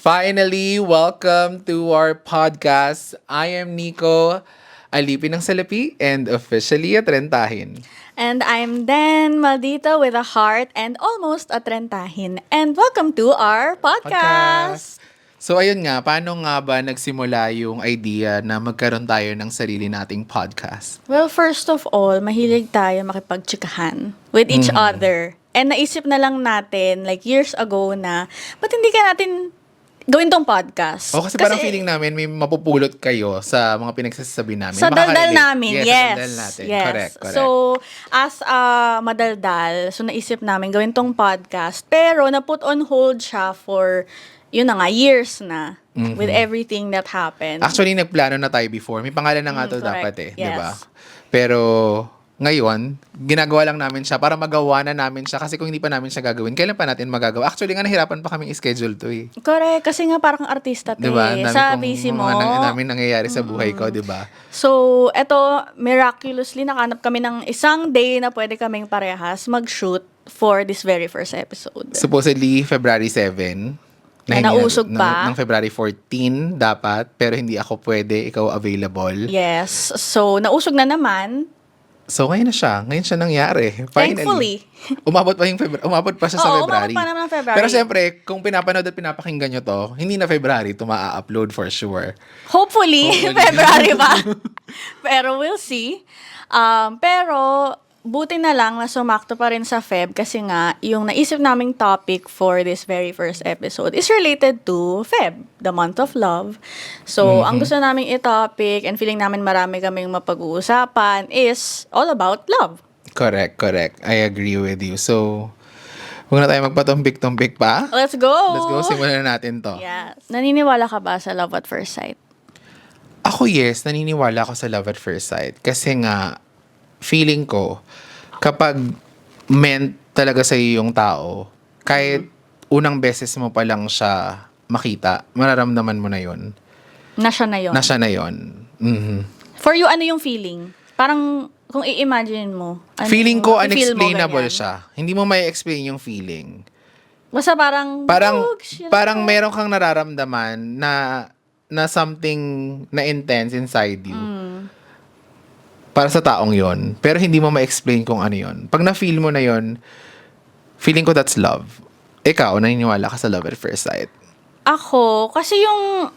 Finally, welcome to our podcast. I am Nico, alipin ng salapi and officially atrentahin. And I'm Dan Maldita with a heart and almost a trentahin. And welcome to our podcast. So ayun nga, paano nga ba nagsimula yung idea na magkaroon tayo ng sarili nating podcast? Well, first of all, mahilig tayo makipagtsikahan with each other. And naisip na lang natin, like years ago na, ba't hindi ka natin gawin tong podcast? Kasi parang feeling namin may mapupulot kayo sa mga pinagsasabi namin. Sa daldal Makaka-relate. namin, Sa yes. daldal natin. Yes. Correct. So, as a madaldal, so naisip namin gawin tong podcast. Pero na-put on hold siya for, yun na nga, years na. With everything that happened. Actually, nagplano na tayo before. May pangalan na nga to correct. dapat Yes. di ba? Pero ngayon, ginagawa lang namin siya para magawa na namin siya kasi kung hindi pa namin siya gagawin, kailan pa natin magagawa? Actually nga, nahirapan pa kaming schedule to eh. Correct. Kasi nga parang artista to Diba? eh. Ang dami Sa kong busy mo. mga namin nangyayari sa buhay ko, di ba? So, eto, miraculously, nakanap kami ng isang day na pwede kaming parehas mag-shoot for this very first episode. Supposedly, February 7. Na nausog pa. Ng February 14 dapat, pero hindi ako pwede, ikaw available. Yes. So, nausog na naman. So, ngayon na siya. Ngayon siya nangyari. Finally. Thankfully. Umabot pa siya sa Oo, February. umabot pa naman ng February. Pero siyempre, kung pinapanood at pinapakinggan nyo to, hindi na February, ito maa-upload for sure. Hopefully. February pa. Pero we'll see. Pero, buti na lang na sumakto pa rin sa Feb kasi nga, yung naisip naming topic for this very first episode is related to Feb, the month of love. So, ang gusto naming i-topic and feeling namin marami kaming mapag-uusapan is all about love. Correct. I agree with you. So, huwag na tayo magpatumpik-tumpik pa. Let's go! Let's go, simulan na natin to. Yes. Naniniwala ka ba sa love at first sight? Ako, yes, naniniwala ako sa love at first sight. Kasi nga, feeling ko, kapag meant talaga sa yung tao, kahit unang beses mo pa lang siya makita, mararamdaman mo na yun. Na siya na yun. Na siya na yun. Mhm. For you, ano yung feeling? Parang, kung i-imagine mo. Ano Feeling ko, i-feel mo unexplainable ganyan? siya. Hindi mo may explain yung feeling. Basta parang, Parang meron kang nararamdaman na something na intense inside you. Para sa taong yon, pero hindi mo ma-explain kung ano yon. Pag na-feel mo na yon, feeling ko that's love. Ikaw, naniniwala ka sa love at first sight? Ako, kasi yung,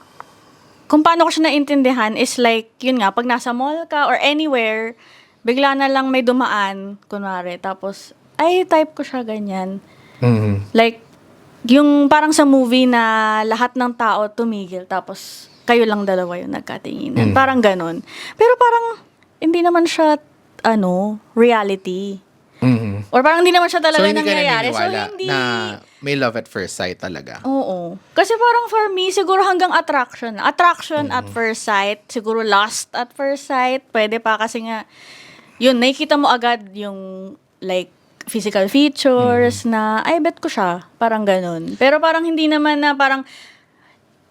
kung paano ko siya naintindihan is like, yun nga, pag nasa mall ka or anywhere, bigla na lang may dumaan, kunwari, tapos, ay, type ko siya ganyan. Mhm. Like, yung parang sa movie na lahat ng tao tumigil, tapos kayo lang dalawa yung nagkatinginan. Parang ganun. Pero parang, hindi naman siya, reality. Mhm. Or parang hindi naman siya talaga So, hindi ka nangyayari. So, naniniwala hindi. na may love at first sight talaga? Oo. Kasi parang for me, siguro hanggang attraction. Attraction at first sight. Siguro lust at first sight. Pwede pa kasi nga, yun, nakikita mo agad yung, like, physical features na, ay, bet ko siya. Parang ganun. Pero parang hindi naman na parang,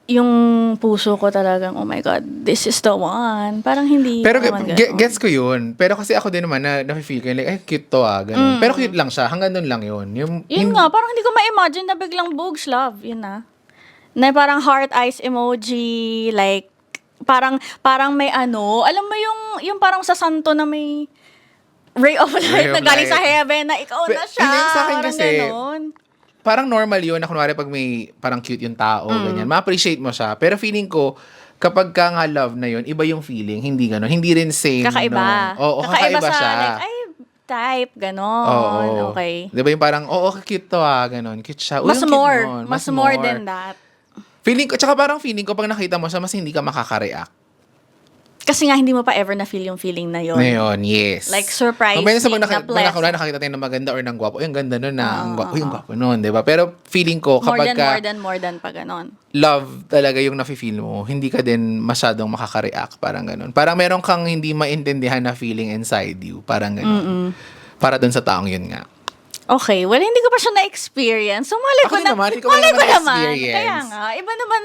yung puso ko talagang, oh my God, this is the one. Parang hindi Pero naman ganun. gets ko yun. Pero kasi ako din naman na na-feel ko yun, like, ay, cute to ganun. Pero cute lang siya. Hanggang doon lang yun. Yun nga, parang hindi ko ma-imagine na biglang boobs love. Yun na. Na parang heart eyes emoji, like, parang may alam mo yung parang sa santo na may ray of light na galing sa heaven na ikaw na siya. Hindi, sa akin parang kasi, ganun. parang normal yun na kunwari pag may parang cute yung tao, ganyan. Ma-appreciate mo siya. Pero feeling ko, kapag ka nga love na yun, iba yung feeling. Hindi ganun. Hindi rin same. Kakaiba. No? Oo, kakaiba sa, siya. like, ay, type, ganon. Oo. Okay. Di ba yung parang, cute to ganun. Cute siya. Mas yung cute more. nun. Mas more than that. Feeling ko, tsaka parang feeling ko, pag nakita mo siya, mas hindi ka makaka-react. Kasi nga, hindi mo pa ever na-feel yung feeling na yun. Ngayon, yes. Like, surprising, Kumbaga sa pag na-pleasant. nakakita tayo ng maganda or ng gwapo, ang ganda nun ang gwapo, yung gwapo nun, di ba? Pero feeling ko, kapag More than pa ganon. love talaga yung nafe-feel mo, hindi ka din masyadong makaka-react, parang ganun. Parang meron kang hindi maintindihan na feeling inside you, parang ganun. Para dun sa taong yun nga. Okay, well, hindi ko pa siya na-experience. So, malay ko Ako din na. naman, hindi ko malay naman ko naman. na-experience. Kaya nga, iba naman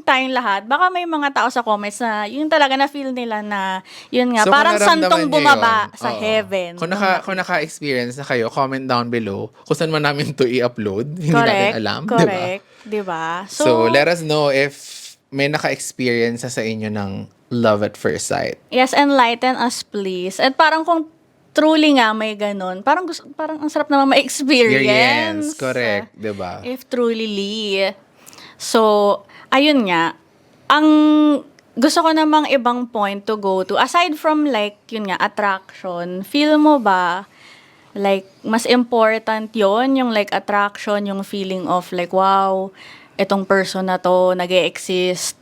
tayong lahat. Baka may mga tao sa comments na yun talaga na-feel nila na, yun nga, So, parang kung naramdaman santong niyo bumaba yun, sa oo. heaven. Kung naka-experience na kayo, comment down below kung saan man namin to i-upload. Hindi natin alam, di ba? Correct. Diba? So, let us know if may naka-experience sa inyo ng love at first sight. Yes, enlighten us please. At parang kung truly nga may ganun, parang ang sarap naman ma-experience. Correct, 'di ba? If truly Lee. So, ayun nga. Ang gusto ko namang ibang point to go to, aside from like, yun nga, attraction, feel mo ba, like, mas important yon yung like attraction, yung feeling of like, wow, itong person na to, nag-e-exist,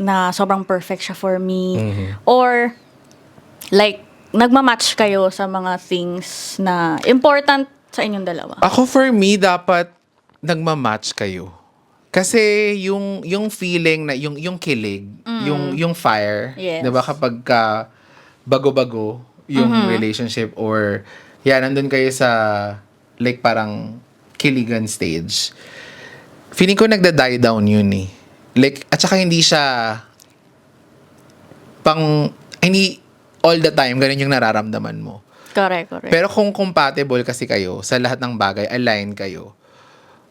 na sobrang perfect siya for me. Or, like, nagmamatch kayo sa mga things na important sa inyong dalawa. Ako, for me, dapat nagmamatch kayo. Kasi yung feeling na yung kilig, yung fire, Yes. 'di ba, kapag ka bago-bago yung relationship, or nandun kayo sa like parang kiligan stage. Feeling ko nagda-die down yun eh. Like, at saka hindi all the time ganun yung nararamdaman mo. Correct. Pero kung compatible kasi kayo sa lahat ng bagay, align kayo.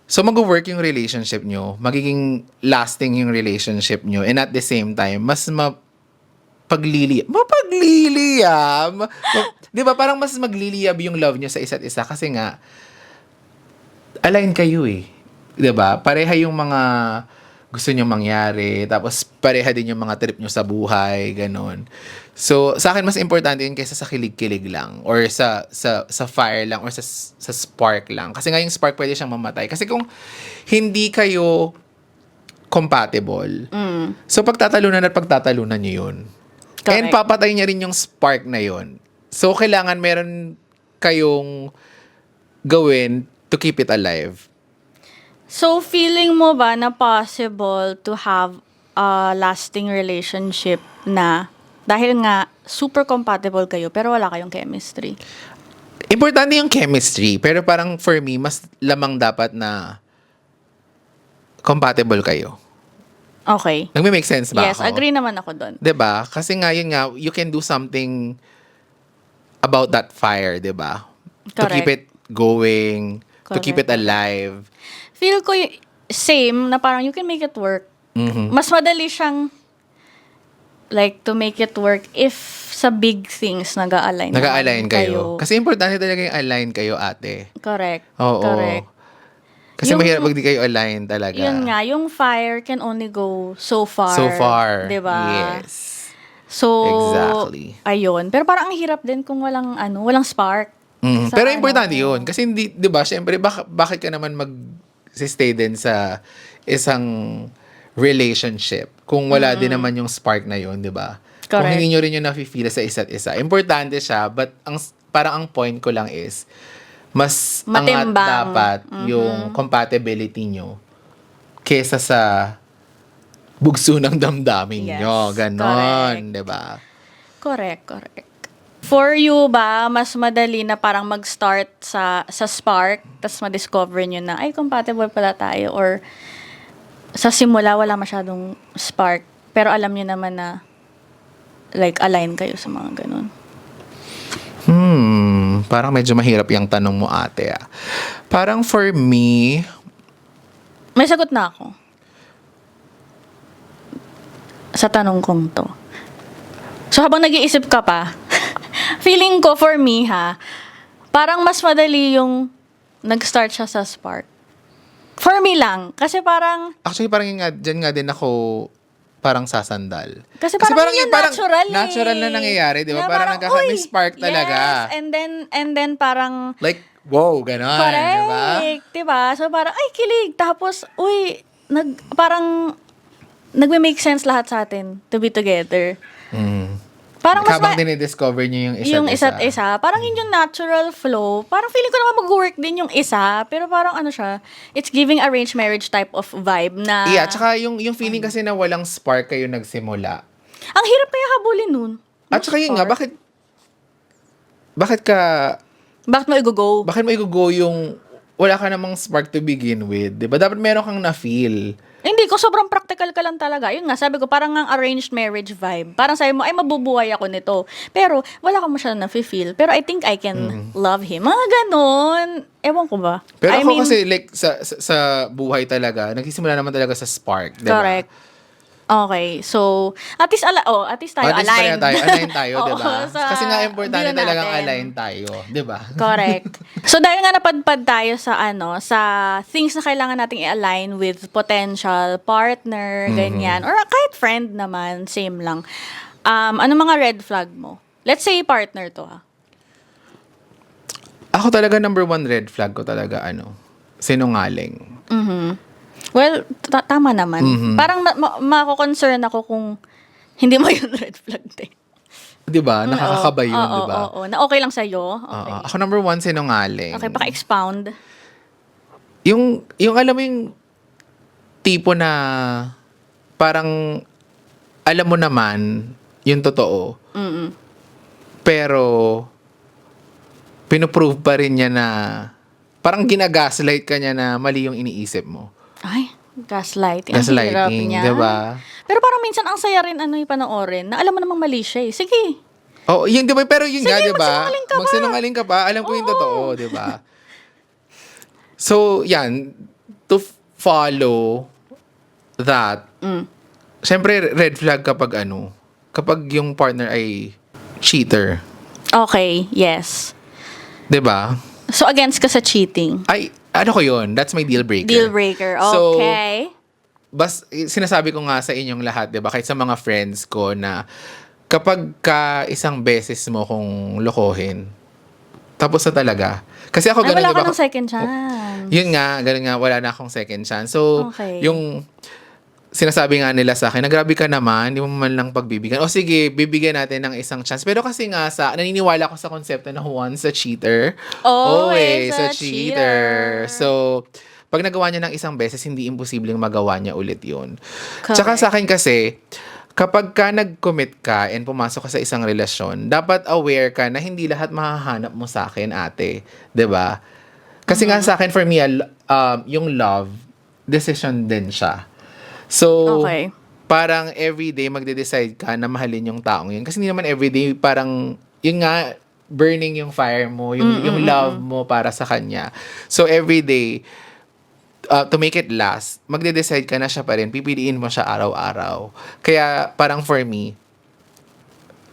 So, mag-work yung relationship nyo, magiging lasting yung relationship nyo, and at the same time, mas mapagliliyab. Di ba? Parang mas magliliyab yung love nyo sa isa't isa kasi nga, align kayo eh. Di ba? Pareha yung mga gusto nyo mangyari, tapos pareha din yung mga trip nyo sa buhay, ganon. So, sa akin, mas importante yun kaysa sa kilig-kilig lang, or sa fire lang, or sa spark lang. Kasi nga yung spark pwede siyang mamatay. Kasi kung hindi kayo compatible, so pagtatalunan nyo yun. Correct. And papatay niya rin yung spark na yun. So, kailangan meron kayong gawin to keep it alive. So, feeling mo ba na possible to have a lasting relationship na dahil nga super compatible kayo pero wala kayong chemistry? Importante yung chemistry, pero parang for me, mas lamang dapat na compatible kayo. Okay. Nagme-make sense ba Yes, ako? agree naman ako doon. 'Di ba? Kasi nga, yun nga, you can do something about that fire, 'di ba? To Correct. keep it going, to keep it Correct. alive. Feel ko same na parang you can make it work. Mas madali siyang like to make it work if sa big things nag-a-align Nag-a-align naman kayo. Kasi importante talaga yung align kayo, ate. Correct. Oo. Correct. Kasi Yung- mahirap pag di kayo align talaga. Yun nga, yung fire can only go so far. So far. 'Di ba? Yes. So, Exactly. ayun. Pero parang ang hirap din kung walang spark. Sa Pero importante yun. Kasi hindi, di ba, syempre, bakit ka naman mag-stay din sa isang relationship kung wala din naman yung spark na yun, di ba? Kung Correct. hindi nyo rin yung nafe-feel sa isa't isa. Importante siya, but parang ang point ko lang is, mas angat Matimbang. dapat yung compatibility nyo kesa sa bugso ng damdamin Yes, nyo. Ganon, di ba? Correct. For you ba, mas madali na parang mag-start sa spark, tapos ma-discover nyo na, ay, compatible pala tayo, or sa simula wala masyadong spark, pero alam nyo naman na like align kayo sa mga ganun. Parang medyo mahirap yung tanong mo, ate. Parang for me, May sagot na ako sa tanong kong to. So habang nag-iisip ka pa, feeling ko for me parang mas madali yung nag-start siya sa spark. For me lang. Kasi parang, actually parang dyan nga din ako parang sasandal. kasi parang yun yung natural eh. Natural na nangyayari, di ba? Na Parang may uy, spark talaga. Yes, and then parang, Like, wow, ganon, di ba? correct, diba? So parang, ay, kilig. Tapos, uy, parang, nagme-make sense lahat sa atin to be together. Parang mas Habang dinidiscover niyo yung isa't isa. Parang yun yung natural flow. Parang feeling ko naman mag-work din yung isa. Pero parang ano siya, it's giving arranged marriage type of vibe na... Yeah, tsaka yung feeling kasi na walang spark kayo nagsimula. Ang hirap kaya habulin nun. At tsaka yun nga, bakit Bakit mo i-go? mo i-go yung wala ka namang spark to begin with, di ba? Dapat meron kang na-feel. Hindi ko, sobrang practical ka lang talaga. Yun nga, sabi ko, parang ang arranged marriage vibe. Parang sabi mo, ay, mabubuhay ako nito. Pero, wala ka masyadong na-feel. Pero I think I can love him. Mga ganon. Ewan ko ba? Pero I ako mean, kasi, like, sa buhay talaga, nagsisimula naman talaga sa spark, diba? correct. Okay, so, at least tayo At least aligned. align tayo, Oo, diba? sa Kasi nga, importante view talagang natin. align tayo, diba? Correct. So dahil nga napadpad tayo sa things na kailangan nating i-align with potential partner, ganyan, or kahit friend naman, same lang. Ano mga red flag mo? Let's say partner to ha. Ako talaga, number 1 red flag ko talaga, sinungaling. Well, tama naman. Parang mako-concern ako kung hindi mo yung red flag din. Diba? Nakakakaba yun, Oo, diba? oo. Na okay lang sa'yo? Oo. Okay. Ako number 1, sinungaling. Okay, paka-expound. Yung alam mo yung tipo na parang alam mo naman yung totoo. Pero pinoprove pa rin niya na parang ginagaslight ka niya na mali yung iniisip mo. Ay, gaslighting. Ang hirap Gaslighting, niya. diba? Pero parang minsan ang saya rin yung panoorin na alam mo namang mali siya eh. Sige. Oh, yun, diba? Pero yun nga, Sige, diba? magsinungaling ka ba? Magsinungaling ka ba? Alam ko yung totoo, diba? So, yan. To follow that, syempre, red flag kapag kapag yung partner ay cheater. Okay, yes. Diba? So, against ka sa cheating. Ay, ano ko yun? That's my deal breaker. Deal breaker. Okay. Sinasabi ko nga sa inyong lahat, diba? Kahit sa mga friends ko na kapag ka isang beses mo kung lokohin, tapos na talaga. Kasi ako Ay, ganun, wala diba? ka ng second chance. Yun nga, ganun nga, wala na akong second chance. So, Okay. yung sinasabi nga nila sa akin, grabe ka naman, hindi mo man lang pagbibigyan. O sige, bibigyan natin ng isang chance. Pero kasi nga, naniniwala ko sa konsepto na once a cheater, Always a cheater. So, pag nagawa niya ng isang beses, hindi imposibleng magawa niya ulit yun. Correct. Tsaka sa akin kasi, kapag ka nag-commit ka and pumasok ka sa isang relasyon, dapat aware ka na hindi lahat mahahanap mo sa akin, ate. 'Di ba? Kasi nga sa akin, for me, yung love, decision din siya. So, Okay. parang everyday magde-decide ka na mahalin yung taong yun. Kasi hindi naman everyday parang, yun nga, burning yung fire mo, yung love mo para sa kanya. So, everyday, to make it last, magde-decide ka na siya pa rin. Pipiliin mo siya araw-araw. Kaya, parang for me,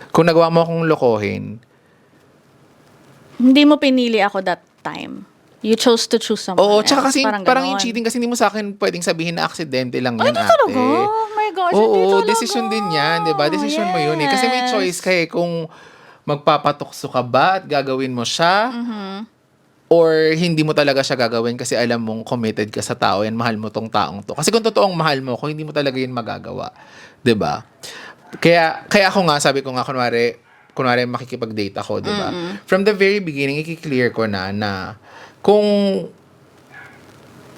kung nagawa mo akong lokohin, Hindi mo pinili ako that time. You chose to choose someone oo, else. tsaka kasi, parang yung ganon. cheating, kasi hindi mo sa akin pwedeng sabihin na aksidente lang Ay, yan, hindi ate. talaga. Oh my gosh, hindi Oo, talaga. decision din yan, di ba? Decision mo yun eh. Kasi may Yes. choice ka eh, kung magpapatukso ka ba at gagawin mo siya, Mm-hmm. or hindi mo talaga siya gagawin kasi alam mong committed ka sa tao yan, mahal mo tong taong to. Kasi kung totoong mahal mo, kung hindi mo talaga yun magagawa. Di ba? Kaya ako nga, sabi ko nga, kunwari makikipag-date ako, di ba? From the very beginning, i-clear ko na kung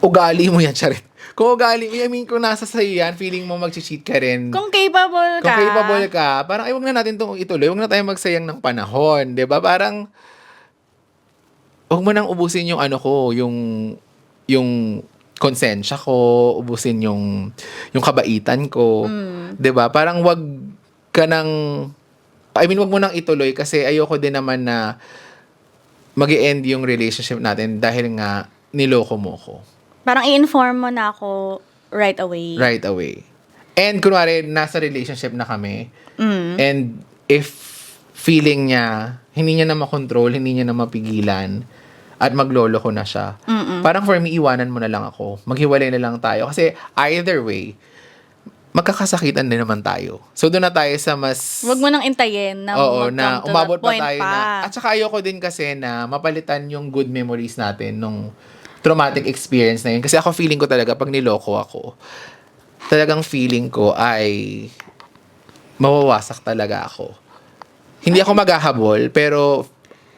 ugali mo yan, charit. Kung ugali mo, I mean, kung nasa sa'yo yan, feeling mo mag-cheat ka rin. Kung capable ka. Kung capable ka, parang, wag na natin itong ituloy. Wag na tayo magsayang ng panahon. 'Di ba? Parang, wag mo nang ubusin yung yung konsensya ko, ubusin yung kabaitan ko. 'Di ba? Parang wag ka nang, wag mo nang ituloy kasi ayoko din naman na mag-e-end yung relationship natin dahil nga niloko mo ko. Parang i-inform mo na ako right away. Right away. And kunwari, nasa relationship na kami, and if feeling niya, hindi niya na makontrol, hindi niya na mapigilan, at maglolo ko na siya, parang for me, iwanan mo na lang ako. Maghiwalay na lang tayo. Kasi either way, magkakasakitan din naman tayo. So, doon na tayo sa mas... Huwag mo nang intayin na Oo, mag-come na to umabot that pa point tayo pa. na... At saka ayoko din kasi na mapalitan yung good memories natin nung traumatic experience na yun. Kasi ako feeling ko talaga, pag niloko ako, talagang feeling ko ay mawawasak talaga ako. Hindi ako maghahabol, pero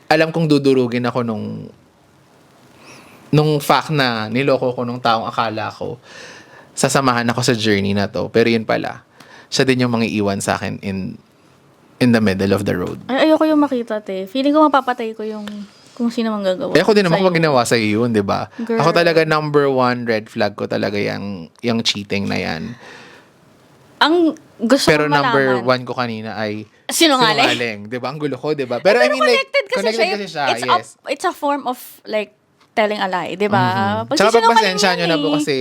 alam kong dudurugin ako nung fact na niloko ko nung taong akala ko sasamahan ako sa journey na to. Pero yun pala, siya din yung mangiiwan sa akin in the middle of the road. Ay, ayoko yung makita, te. Feeling ko mapapatay ko yung Kung sino man gagawa. Eh ako din naman sa'yo. kapag ginawa sa'yo yun, di ba? Girl. Ako talaga number 1 red flag ko talaga yung cheating na yan. Ang gusto Pero ko number malaman. 1 ko kanina ay sinungaling. Di ba? Ang gulo ko, di ba? Pero I mean like, connected kasi siya. yes. It's a form of like telling a lie, di ba? Pag Tsaka sinungaling pagpasensya yan nyo na po eh. kasi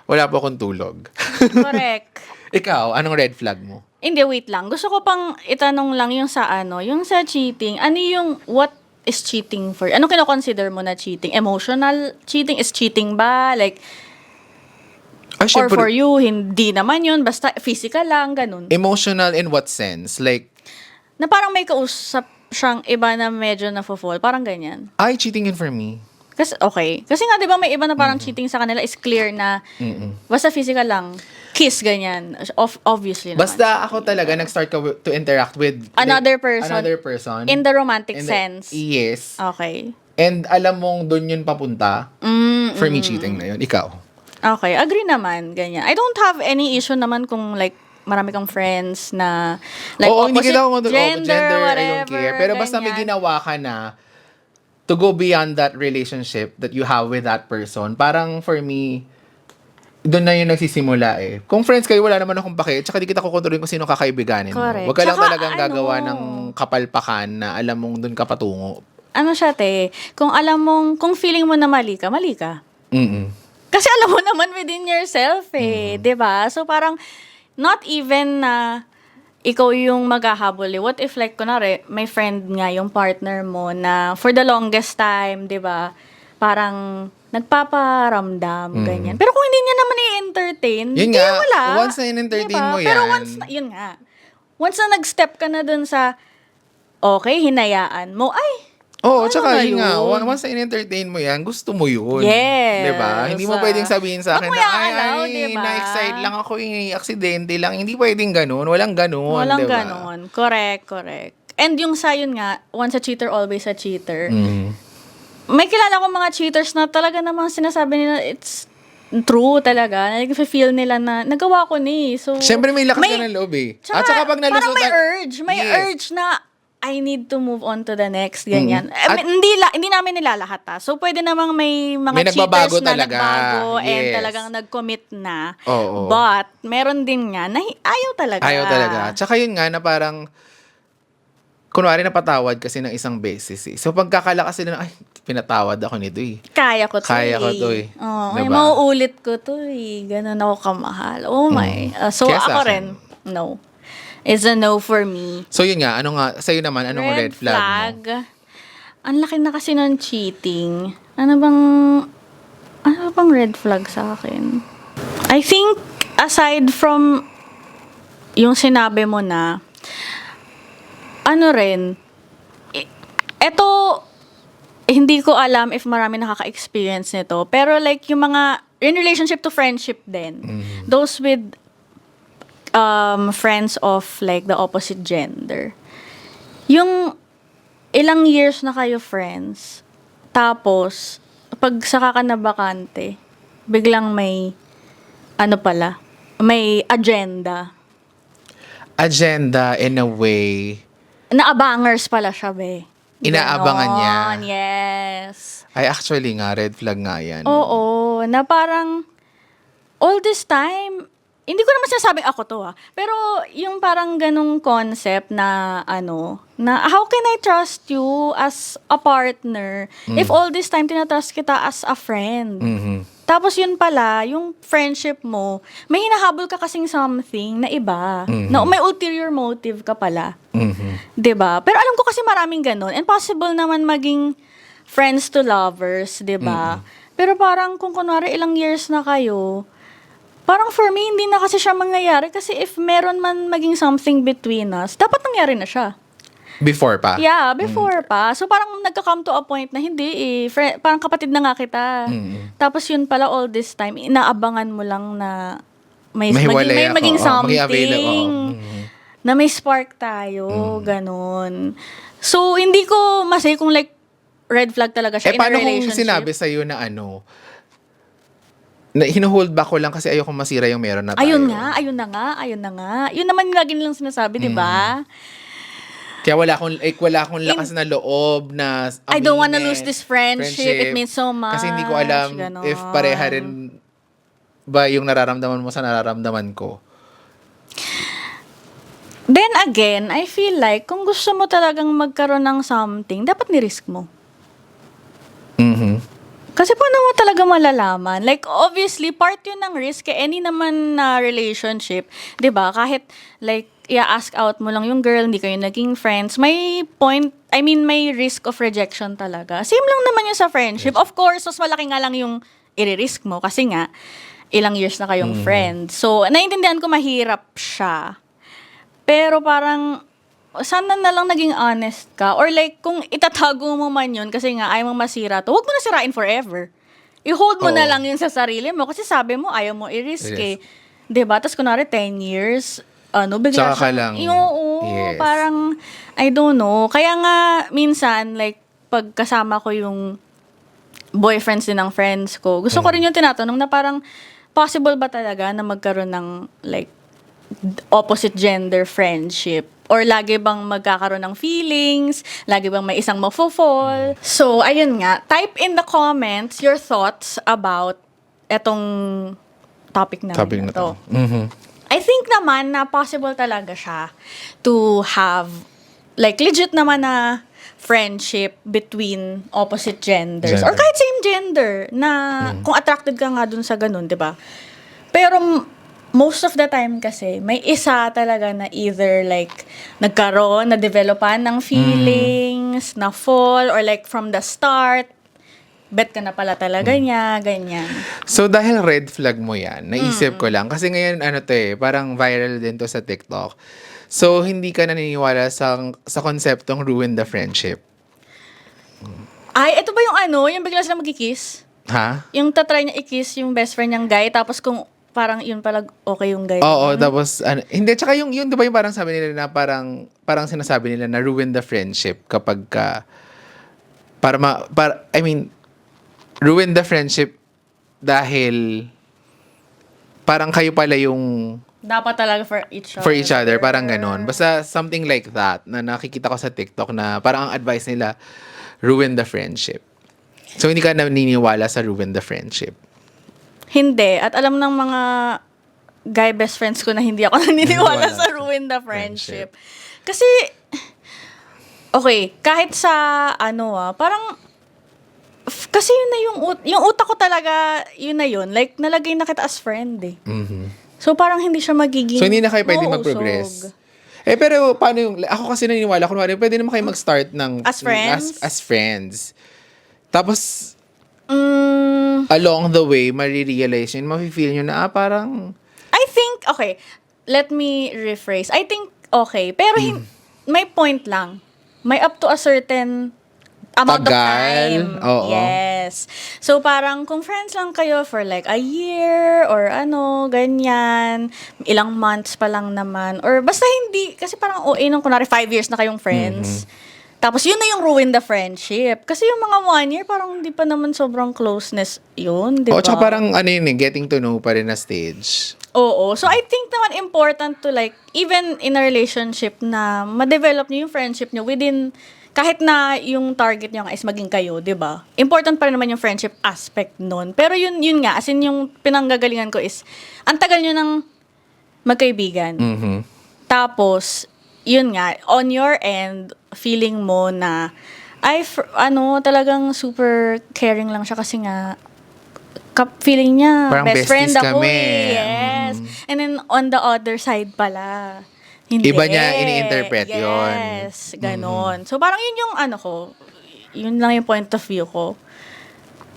wala po akong tulog. Correct. Ikaw, anong red flag mo? Hindi, wait lang. Gusto ko pang itanong lang yung sa yung sa cheating. Ano yung, what is cheating for? Ano kino-consider mo na cheating? Emotional cheating? Is cheating ba? Like, Ah, or syempre, for you, hindi naman yun. Basta physical lang, ganun. emotional in what sense? Like, Na parang may kausap siyang iba na medyo na-fall. Parang ganyan. ay, cheating yun for me. Kasi, okay. Kasi nga, di ba, may iba na parang cheating sa kanila is clear na basta physical lang. Kiss, ganyan. Obviously naman. Basta ako talaga nag-start ka to interact with Another like, person. Another person. In the romantic In the- sense. Yes. Okay. And alam mong doon yun papunta. For me, cheating na yun. Ikaw. Okay, agree naman, ganyan. I don't have any issue naman kung like marami kang friends na like Oo, opposite hindi kita ako gender, I whatever. don't care. Pero basta may ganyan. ginawa ka na to go beyond that relationship that you have with that person. Parang for me, doon na yung nagsisimula eh. Kung friends kayo, wala naman akong pake. Tsaka di kita kukontrolin kung sino kakaibiganin mo. Correct. Huwag ka lang Tsaka, talagang gagawa ng kapalpakan na alam mong doon ka patungo. Ano siya, te? Kung alam mong, kung feeling mo na mali ka, mali ka. Kasi alam mo naman within yourself eh, 'di ba? So parang not even na ikaw yung maghahabol eh. What if like kunwari, may friend nga yung partner mo na for the longest time, 'di ba? Parang nagpaparamdam ganyan. Pero kung hindi niya naman i-entertain, Yun hindi nga, wala. once na in-entertain 'Di ba? mo Pero yan. once na, yun nga. Once na nag-step ka na dun sa okay, hinayaan mo, ay, Oo, ano tsaka na yun nga, yun? once na in-entertain mo yan, gusto mo yun. Yes. Diba? Hindi mo pwedeng sabihin sa Wag akin mo na, i-allow, ay, diba? na-excite lang ako, aksidente lang. Hindi pwedeng ganun. Walang ganun, Walang diba? ganon. Correct. And yung sa yun nga, once a cheater, always a cheater. May kilala ko mga cheaters na talaga namang sinasabi nila, it's true talaga. Nag-feel nila na, nagawa ko ni. So, Siyempre may lakas ka ng loob eh. At saka pag parang nalusutan... may Yes. urge na, I need to move on to the next, ganyan. At- Hindi namin nilalahat ha. So, pwede namang may mga May nagbabago cheaters na talaga. nagbago and Yes. talagang nag-commit na. Oo. But, meron din nga na ayaw talaga. Ayaw talaga. Tsaka yun nga na parang, kunwari napatawad kasi ng isang beses eh. So pagkakalakas sila na, ay, pinatawad ako nito eh. Kaya ko to Diba? Ay, mauulit ko to eh. Ganun ako kamahal. Oh my. So, Kaya sa ako akin. rin, no. It's a no for me. So yun nga, ano nga, sa'yo naman, anong red flag mo? Ang laki na kasi ng cheating. Ano bang red flag sa akin? I think, aside from yung sinabi mo na, ano rin, eto, hindi ko alam if marami nakaka-experience nito, pero like yung mga, in relationship to friendship din, those with friends of like the opposite gender. Yung ilang years na kayo friends, tapos pag saka ka na bakante, biglang may may agenda. Agenda in a way, Naabangers pala siya, be. Inaabangan niya. Ganon, yes. ay actually nga, red flag nga yan. Oo, na parang all this time, hindi ko naman sinasabing ako to pero yung parang ganong concept na na how can I trust you as a partner if all this time tinatrust kita as a friend? Tapos yun pala, yung friendship mo, may hinahabol ka kasing something na iba. Na may ulterior motive ka pala. 'Di ba? Pero alam ko kasi maraming ganon. And possible naman maging friends to lovers, 'di ba? Pero parang kung kunwari ilang years na kayo, parang for me, hindi na kasi siya mangyayari kasi if meron man maging something between us, dapat nangyari na siya. Before pa? Yeah, before pa. So parang nagka-come to a point na hindi parang kapatid na nga kita. Tapos yun pala all this time, inaabangan mo lang na may Mahiwalay maging ako. something. Maging available. Na may spark tayo, ganon. So hindi ko masay kung like red flag talaga siya in a paano kung relationship. sinabi sa'yo na na hinuhold back ko lang kasi ayoko masira yung meron na tayo. Ayun na nga. Yun naman yung lagi nilang sinasabi, di ba? Kaya wala akong lakas na loob na I don't wanna aminin, lose this friendship. It means so much. Kasi hindi ko alam Ganon. if pareha rin ba yung nararamdaman mo sa nararamdaman ko. Then again, I feel like kung gusto mo talagang magkaroon ng something, dapat ni-risk mo. Mhm. Kasi paano mo talaga malalaman? Like, obviously, part yun ng risk. Any naman na relationship, di ba? Kahit, like, i-ask out mo lang yung girl, hindi kayo naging friends, may may risk of rejection talaga. Same lang naman yun sa friendship. Of course, mas malaki nga lang yung i-risk mo kasi nga, ilang years na kayong friends. So, naiintindihan ko mahirap siya. Pero parang, sana na lang naging honest ka. Or like, kung itatago mo man yun, kasi nga ayaw mong masira to, huwag mo na sirain forever. I-hold mo na Oo. lang yun sa sarili mo. Kasi sabi mo, ayaw mo i-risk Yes. eh. Diba? Tapos kunwari, 10 years, bigla Tsaka ka lang. Oo, Yes. parang, I don't know. Kaya nga, minsan, like, pagkasama ko yung boyfriends din ng friends ko, gusto ko rin yung tinatanong na parang, possible ba talaga na magkaroon ng, like, opposite gender friendship? Or lagi bang magkakaroon ng feelings? Lagi bang may isang mafo-fall? So, ayun nga. Type in the comments your thoughts about etong topic namin Topic na to. Mhm. I think naman na possible talaga siya to have, like, legit naman na friendship between opposite genders. Or Gender. kahit same gender, na kung attracted ka nga dun sa ganun, di ba? Pero, most of the time kasi, may isa talaga na either like, nagkaroon, na-developan ng feelings, na-fall, or like from the start, bet ka na pala talaga niya, ganyan. So, dahil red flag mo yan, naisip ko lang. Kasi ngayon, parang viral din to sa TikTok. So, hindi ka naniniwala sa konseptong ruin the friendship. Ay, ito ba yung bigla sila magkikiss? Ha? Yung tatry niya i-kiss yung best friend niyang guy, tapos kung parang yun pala okay yung guy. Oo, tapos, hindi, tsaka yung di ba yung parang sabi nila na parang sinasabi nila na ruin the friendship kapag ka, ruin the friendship dahil parang kayo pala yung Dapat talaga for each other, parang ganon. Basta something like that na nakikita ko sa TikTok na parang ang advice nila, ruin the friendship. So, hindi ka naniniwala sa ruin the friendship. Hindi. At alam ng mga guy best friends ko na hindi ako naniniwala sa ruin the friendship. Kasi, okay, kahit sa parang, kasi yun na yung utak ko talaga, yun na yun. Like, nalagay na kita as friend eh. Mhm. So, parang hindi siya magiging So, hindi na kayo pwede mausog. mag-progress. Pero paano ako kasi naniniwala, kunwari, pwede naman kayo mag-start ng As friends? As friends. Tapos, along the way, marirealize nyo, mafe-feel nyo na, parang, I think, okay, let me rephrase. I think, okay, pero may point lang. May up to a certain amount of Tagal. time. Oo. Yes. So, parang kung friends lang kayo for like a year or ganyan, ilang months pa lang naman, or basta hindi, kasi parang OA nung kunwari 5 years na kayong friends. Tapos, yun na yung ruin the friendship. Kasi yung mga 1 year, parang hindi pa naman sobrang closeness yun, di ba? tsaka parang, getting to know pa rin na stage. Oo. So, I think naman important to like, even in a relationship na ma-develop niyo yung friendship niyo within, kahit na yung target niyo nga is maging kayo, di ba? Important pa rin naman yung friendship aspect nun. Pero yun nga, as in yung pinanggagalingan ko is, ang tagal niyo ng magkaibigan. Mhm. Tapos, yun nga, on your end, feeling mo na, talagang super caring lang siya kasi nga, feeling niya, Parang best friend besties ako kami. Yes. And then, on the other side pala, hindi. Iba niya ini-interpret yun. Yes, ganon. So, parang yun yung yun lang yung point of view ko.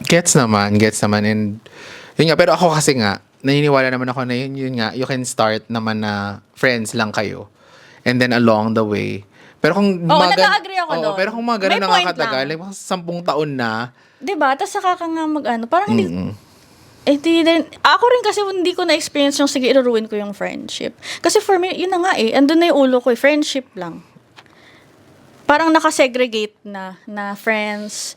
Gets naman. And, yun nga, pero ako kasi nga, naniniwala naman ako na yun nga, you can start naman na friends lang kayo. And then along the way. Pero kung nag-agree ako doon. pero kung mga ganun May na point nakakatagal, lang. like mga 10 taon na, Diba? Tapos saka ka nga parang hindi, ako rin kasi hindi ko na-experience yung sige, iruruin ko yung friendship. Kasi for me, yun na nga andun na yung ulo ko friendship lang. Parang nakasegregate na friends,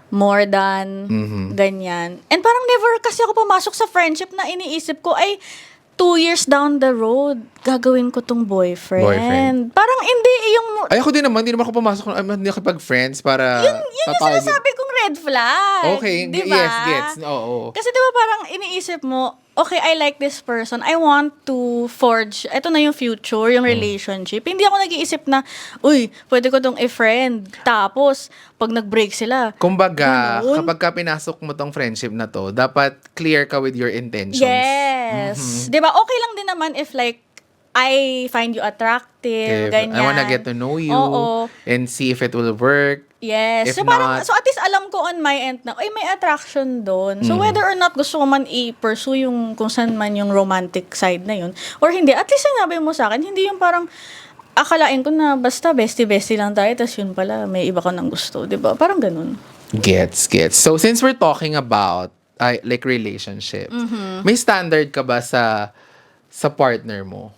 more than, ganyan. And parang never kasi ako pumasok sa friendship na iniisip ko, 2 years down the road, gagawin ko tong boyfriend. Boyfriend. Parang hindi yung... Ay, ako din naman, hindi naman ako pumasok, hindi nakipag-friends para Yun yung sinasabi kong red flag. Okay, diba? yes, gets. Oo. Kasi diba parang iniisip mo, okay, I like this person. I want to forge, ito na yung future, yung relationship. Hindi ako nag-iisip na, uy, pwede ko tong i-friend. Tapos, pag nag-break sila, Kumbaga, ganun. kapag ka pinasok mo tong friendship na to, dapat clear ka with your intentions. yes. Diba, okay lang din naman if like, I find you attractive, If ganyan. I wanna get to know you Oo. and see if it will work. Yes. If So parang, not- so at least alam ko on my end na, ay may attraction doon. So whether or not gusto ko man i-pursue yung kung saan man yung romantic side na yun, or hindi, at least sinabi mo sa akin, hindi yung parang, akalain ko na basta bestie-bestie lang tayo, tas yun pala, may iba ka nang gusto, di ba? Parang ganun. Gets. So, since we're talking about like relationships, may standard ka ba sa partner mo?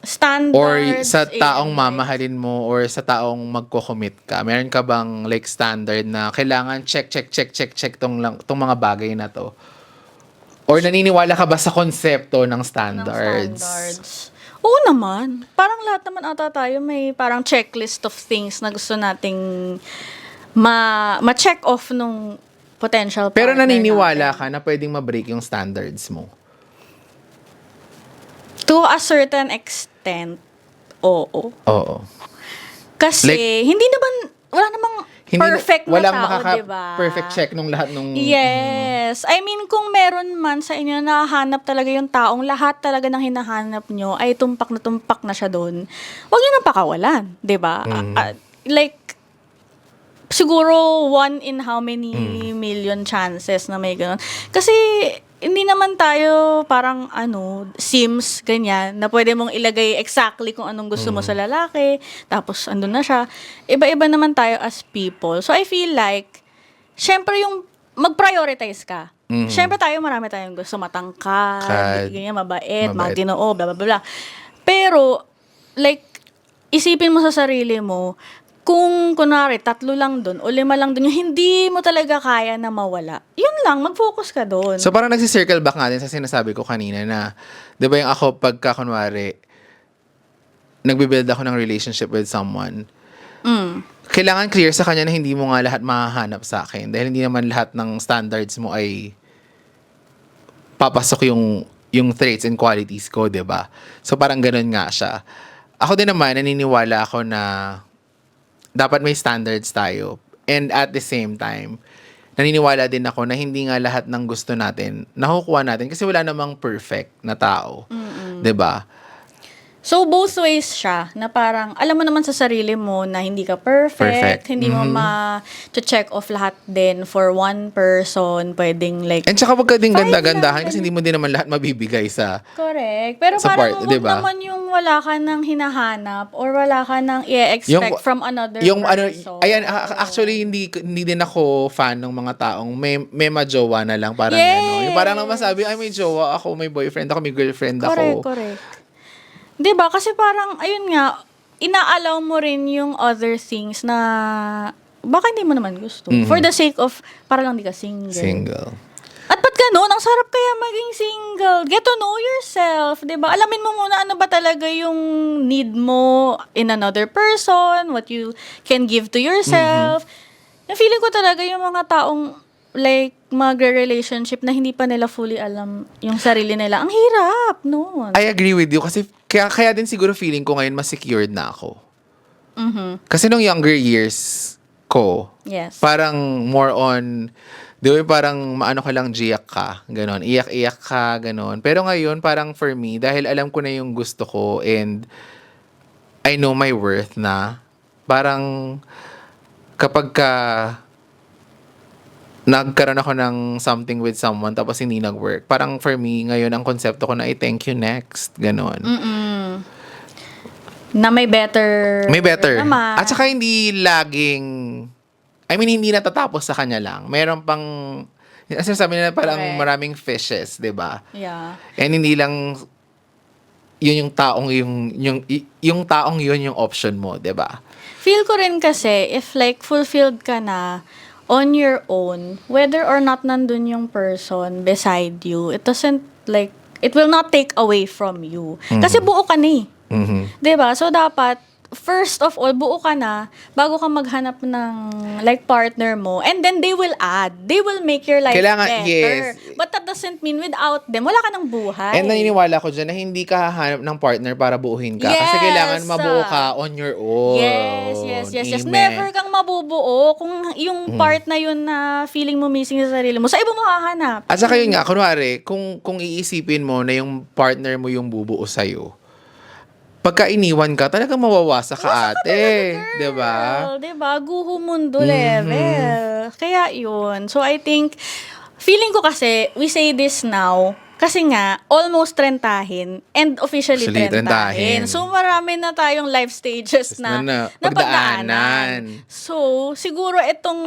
Standards. Or sa taong in- mamahalin mo or sa taong magko-commit ka? Meron ka bang like standard na kailangan check tong mga bagay na to? Or naniniwala ka ba sa konsepto ng ng standards? Oo naman. Parang lahat naman ata tayo may parang checklist of things na gusto nating ma-check off nung potential partner Pero naniniwala natin. ka na pwedeng ma-break yung standards mo? To a certain extent, oo. Oo. Kasi, Like- hindi naman, wala namang perfect na walang tao, diba? perfect check nung lahat nung... Yes. I mean, kung meron man sa inyo na nahanap talaga yung taong lahat talaga ng hinahanap nyo ay tumpak na siya doon, huwag nyo nang pakawalan, di ba? Like, siguro 1 in how many million chances na may ganun. Kasi, hindi naman tayo parang Sims, ganyan, na pwede mong ilagay exactly kung anong gusto mo sa lalaki, tapos andun na siya. Iba-iba naman tayo as people. So, I feel like, syempre yung mag-prioritize ka. Syempre tayo, marami tayong gusto, matangkad, ganyan, mabait, maginoo, blah, blah, blah. Pero, like, isipin mo sa sarili mo, kung kunwari 3 lang dun o 5 lang dun, yung hindi mo talaga kaya na mawala, yun lang, mag-focus ka dun. So parang nagsi-circle back nga din sa sinasabi ko kanina na, di ba yung ako pagka kunwari, nagbe-build ako ng relationship with someone, kailangan clear sa kanya na hindi mo nga lahat mahahanap sa akin. Dahil hindi naman lahat ng standards mo ay papasok yung traits and qualities ko, di ba? So parang ganun nga siya. Ako din naman, naniniwala ako na dapat may standards tayo. And at the same time, naniniwala din ako na hindi nga lahat ng gusto natin nakukuha natin kasi wala namang perfect na tao. 'Di ba? So, both ways siya, na parang, alam mo naman sa sarili mo na hindi ka perfect. Hindi mo ma-check off lahat din for one person, pwedeng like... And saka wag ka din 5 ganda-gandahan lang, kasi hindi mo din naman lahat mabibigay sa... Correct. Pero sa parang part, wag diba? naman yung wala ka nang hinahanap or wala ka nang i-expect from another person. Actually, hindi din ako fan ng mga taong may majowa na lang, parang Yes. gano'n. Yung parang lang masabi, ay may jowa ako, may boyfriend ako, may girlfriend ako. Correct. Diba? Kasi parang, ayun nga, inaalaw mo rin yung other things na baka hindi mo naman gusto. For the sake of, para lang di ka single. At ba't ganun? Ang sarap kaya maging single. Get to know yourself, di ba? Alamin mo muna ano ba talaga yung need mo in another person, what you can give to yourself. Yung feeling ko talaga yung mga taong like magre-relationship na hindi pa nila fully alam yung sarili nila. Ang hirap, no? I agree with you kasi kaya din siguro feeling ko ngayon mas secured na ako. Kasi nung younger years ko, Yes. parang more on, di ba parang maano ka lang, giyak ka, ganon. Iyak-iyak ka, ganon. Pero ngayon, parang for me, dahil alam ko na yung gusto ko and I know my worth na, parang kapag ka nagkaroon ako ng something with someone tapos hindi nag-work, parang for me, ngayon ang konsepto ko na, thank you next, ganon. Na may better. May better. Naman. At saka hindi laging, I mean, hindi natatapos sa kanya lang. Meron pang, kasi sabi nila parang Correct. maraming fishes, di ba? Yeah. And hindi lang, yun yung taong, yung taong yun yung option mo, di ba? Feel ko rin kasi, if like fulfilled ka na on your own, whether or not nandun yung person beside you, it doesn't like it will not take away from you. Kasi buo ka na eh. Mhm. 'Di ba? So dapat first of all, buo ka na bago ka maghanap ng like partner mo, and then they will add. They will make your life Kailangan- better. yes. But that doesn't mean without them, wala ka ng buhay. And naniniwala ko dyan na hindi ka hahanap ng partner para buuhin ka. Kasi Yes. kailangan mabuo ka on your own. Yes. Amen. Never kang mabubuo kung yung part na yun na feeling mo missing sa sarili mo. Sa iba mo hahanap. At saka yun nga, kunwari, kung iisipin mo na yung partner mo yung bubuo sa'yo, pagka iniwan ka, talagang mawawasa ka, ate. Diba? Well, diba? Guho mundo level. Kaya yun. So, I think, feeling ko kasi, we say this now, kasi nga, almost trentahin and officially Officially trentahin. trentahin. So, marami na tayong life stages na pagdaanan. pagdaanan. So, siguro itong